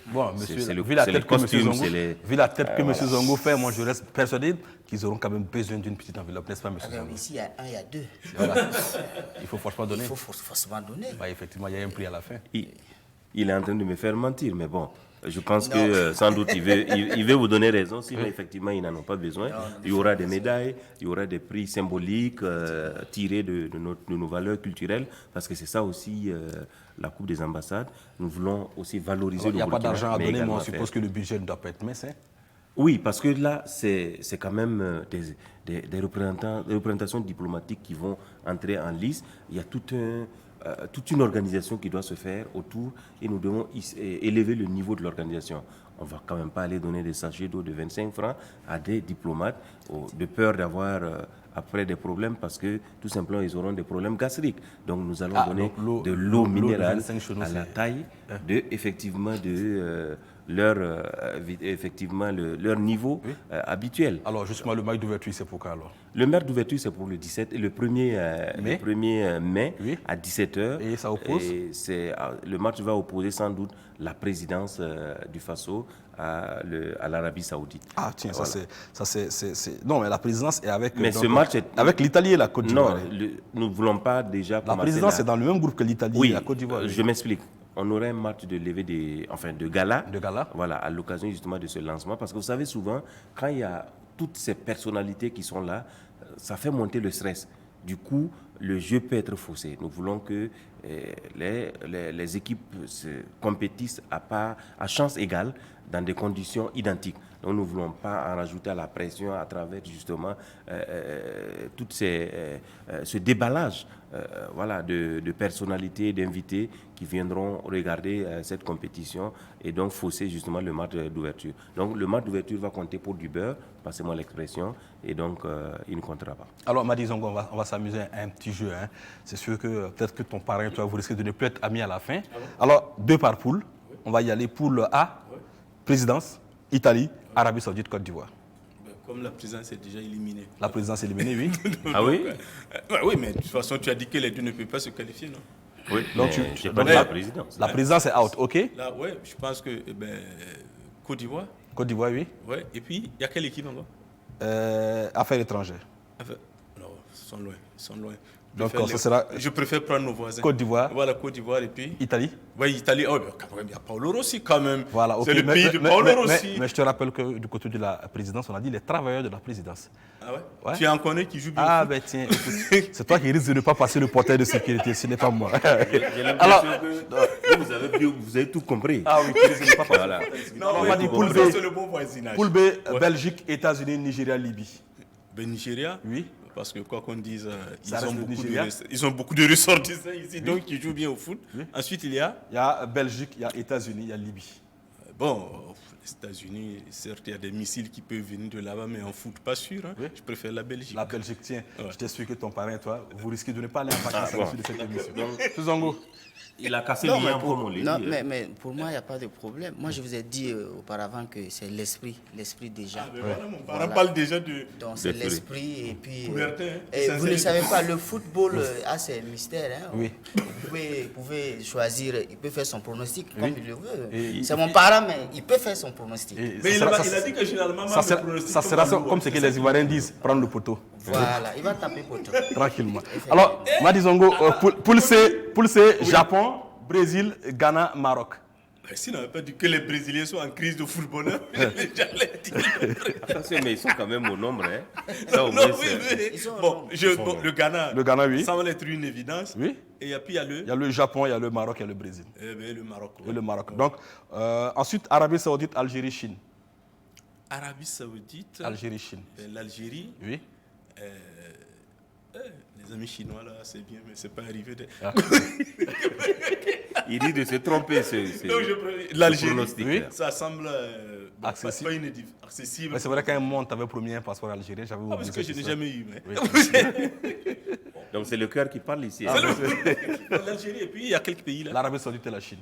vu la tête que M. Zongo fait, moi je reste persuadé qu'ils auront quand même besoin d'une petite enveloppe, n'est-ce pas, M. Zongo? Ici, il y a un, il y a deux. Voilà. Il faut forcément donner. Il faut forcément donner. Bah, effectivement, il y a un prix à la fin. Il est en train de me faire mentir, mais bon... Je pense que sans doute il veut vous donner raison, sinon effectivement ils n'en ont pas besoin. Il y aura des médailles, il y aura des prix symboliques tirés de nos valeurs culturelles, parce que c'est ça aussi la Coupe des ambassades. Nous voulons aussi valoriser le Burkina. Il n'y a pas d'argent à donner, mais on suppose que le budget ne doit pas être mince. Oui, parce que là, c'est quand même des représentations diplomatiques qui vont entrer en lice. Il y a toute une organisation qui doit se faire autour et nous devons élever le niveau de l'organisation. On ne va quand même pas aller donner des sachets d'eau de 25 francs à des diplomates de peur d'avoir après des problèmes parce que tout simplement ils auront des problèmes gastriques. Donc nous allons donner de l'eau minérale à la taille leur niveau habituel. Alors justement, le match d'ouverture, c'est pour quand alors? Le match d'ouverture, c'est pour le 1er mai à 17h. Et ça oppose? Le match va opposer sans doute la présidence du Faso à l'Arabie Saoudite. Ah tiens, voilà. ça c'est... Non, mais la présidence est avec... Mais ce match est... Avec l'Italie et la Côte d'Ivoire. Non, nous ne voulons pas déjà commencer... La présidence est dans le même groupe que l'Italie et la Côte d'Ivoire. Je m'explique. On aurait un match de levée de gala. De gala. Voilà, à l'occasion justement de ce lancement. Parce que vous savez, souvent, quand il y a toutes ces personnalités qui sont là, ça fait monter le stress. Du coup, le jeu peut être faussé. Nous voulons que les équipes compétissent à chance égale dans des conditions identiques. Donc, nous ne voulons pas en rajouter à la pression à travers justement tout ce déballage de personnalités, d'invités qui viendront regarder cette compétition et donc fausser justement le match d'ouverture. Donc le match d'ouverture va compter pour du beurre, passez-moi l'expression, et donc il ne comptera pas. Alors Madi Zongo, on va s'amuser à un petit jeu. Hein. C'est sûr que peut-être que ton parrain, toi, vous risquez de ne plus être amis à la fin. Alors 2 par poule, on va y aller. Poule A, présidence, Italie, Arabie Saoudite, Côte d'Ivoire. Comme la présidence est déjà éliminée. La présidence est éliminée, oui. Ah oui? Oui, mais de toute façon, tu as dit que les deux ne peuvent pas se qualifier, non? Oui, donc tu pas la présidence. La présidence est out, ok? Là, oui, je pense que Côte d'Ivoire. Côte d'Ivoire, oui. Oui, et puis, il y a quelle équipe encore? Affaires étrangères. Non, ils sont loin. Donc, ça sera... Je préfère prendre nos voisins. Côte d'Ivoire. Voilà, Côte d'Ivoire et puis... Italie. Oui, Italie. Oh, il y a Paolo Rossi quand même. Voilà, okay. C'est le pays de Paolo Rossi. Mais je te rappelle que du côté de la présidence, on a dit les travailleurs de la présidence. Ah ouais? Tu en connais qui jouent bien? Ah ben tiens, c'est toi qui risques de ne pas passer le portail de sécurité, ce n'est pas moi. J'ai l'impression que vous avez tout compris. Ah oui, qui risque de ne pas passer. Voilà. Non, on m'a dit poule B. C'est le bon voisinage. Poule B, Belgique, États-Unis, Nigeria, Libye. Ben Nigeria? Oui. Parce que quoi qu'on dise, ils ont beaucoup de ressortissants ici, donc qui jouent bien au foot. Oui. Ensuite, il y a Belgique, il y a États-Unis, il y a Libye. Bon, les États-Unis, certes, il y a des missiles qui peuvent venir de là-bas, mais en foot, pas sûr. Hein. Oui. Je préfère la Belgique. La Belgique, tiens, je t'explique que ton parrain, toi, vous risquez de ne pas aller en vacances à l'issue de cette émission. Tuzongo. Il a cassé le lien pour mon lit. Non, mais pour moi, il n'y a pas de problème. Moi, je vous ai dit auparavant que c'est l'esprit déjà. Ah, voilà, mon parent parle déjà de... Donc, c'est l'esprit et puis... et vous ne savez pas, le football a ses mystères. Hein. Oui. Vous pouvez choisir, il peut faire son pronostic comme il le veut. C'est mon parent, mais il peut faire son pronostic. Mais il a dit que généralement, ça sera comme ce que les Ivoiriens disent, prendre le poteau. Voilà, il va taper poteau. Tranquillement. Alors, Madi Zongo, poule C, Japon, Brésil, Ghana, Maroc. Si on n'avait pas dit que les Brésiliens sont en crise de football, j'allais dire. Attention, mais ils sont quand même au nombre. Hein. Ça, au moins, le Ghana, oui. Ça va être une évidence. Oui. Et puis il y a le Japon, il y a le Maroc, il y a le Brésil. Le Maroc. Et le Maroc. Donc, ensuite, Arabie Saoudite, Algérie, Chine. Arabie Saoudite. Algérie, Chine. L'Algérie. Oui. Les amis chinois, là, c'est bien, mais c'est pas arrivé. Il dit de se tromper, l'Algérie, oui. Ça semble accessible. Mais c'est vrai qu'à un moment, tu avais promis un passeport algérien. Parce que je n'ai jamais eu. Mais... Oui. Donc c'est le cœur qui parle ici. L'Algérie, et puis il y a quelques pays là. L'Arabie Saoudite et la Chine.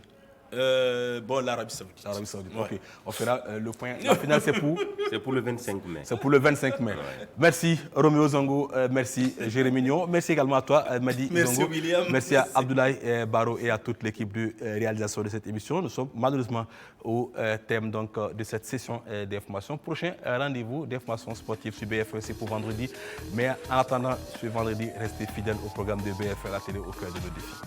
L'Arabie Saoudite. L'Arabie Saoudite, ouais. Ok. On fera le point. La finale, c'est pour C'est pour le 25 mai. C'est pour le 25 mai. Ouais. Merci Roméo Zongo, merci Jérémy Nyon, merci également à toi Madi merci Zongo. William. Merci à Abdoulaye Baro et à toute l'équipe de réalisation de cette émission. Nous sommes malheureusement au thème donc, de cette session d'information. Prochain rendez-vous d'information sportive sur BFM pour vendredi. Mais en attendant ce vendredi, restez fidèles au programme de BFM, la télé au cœur de nos défis.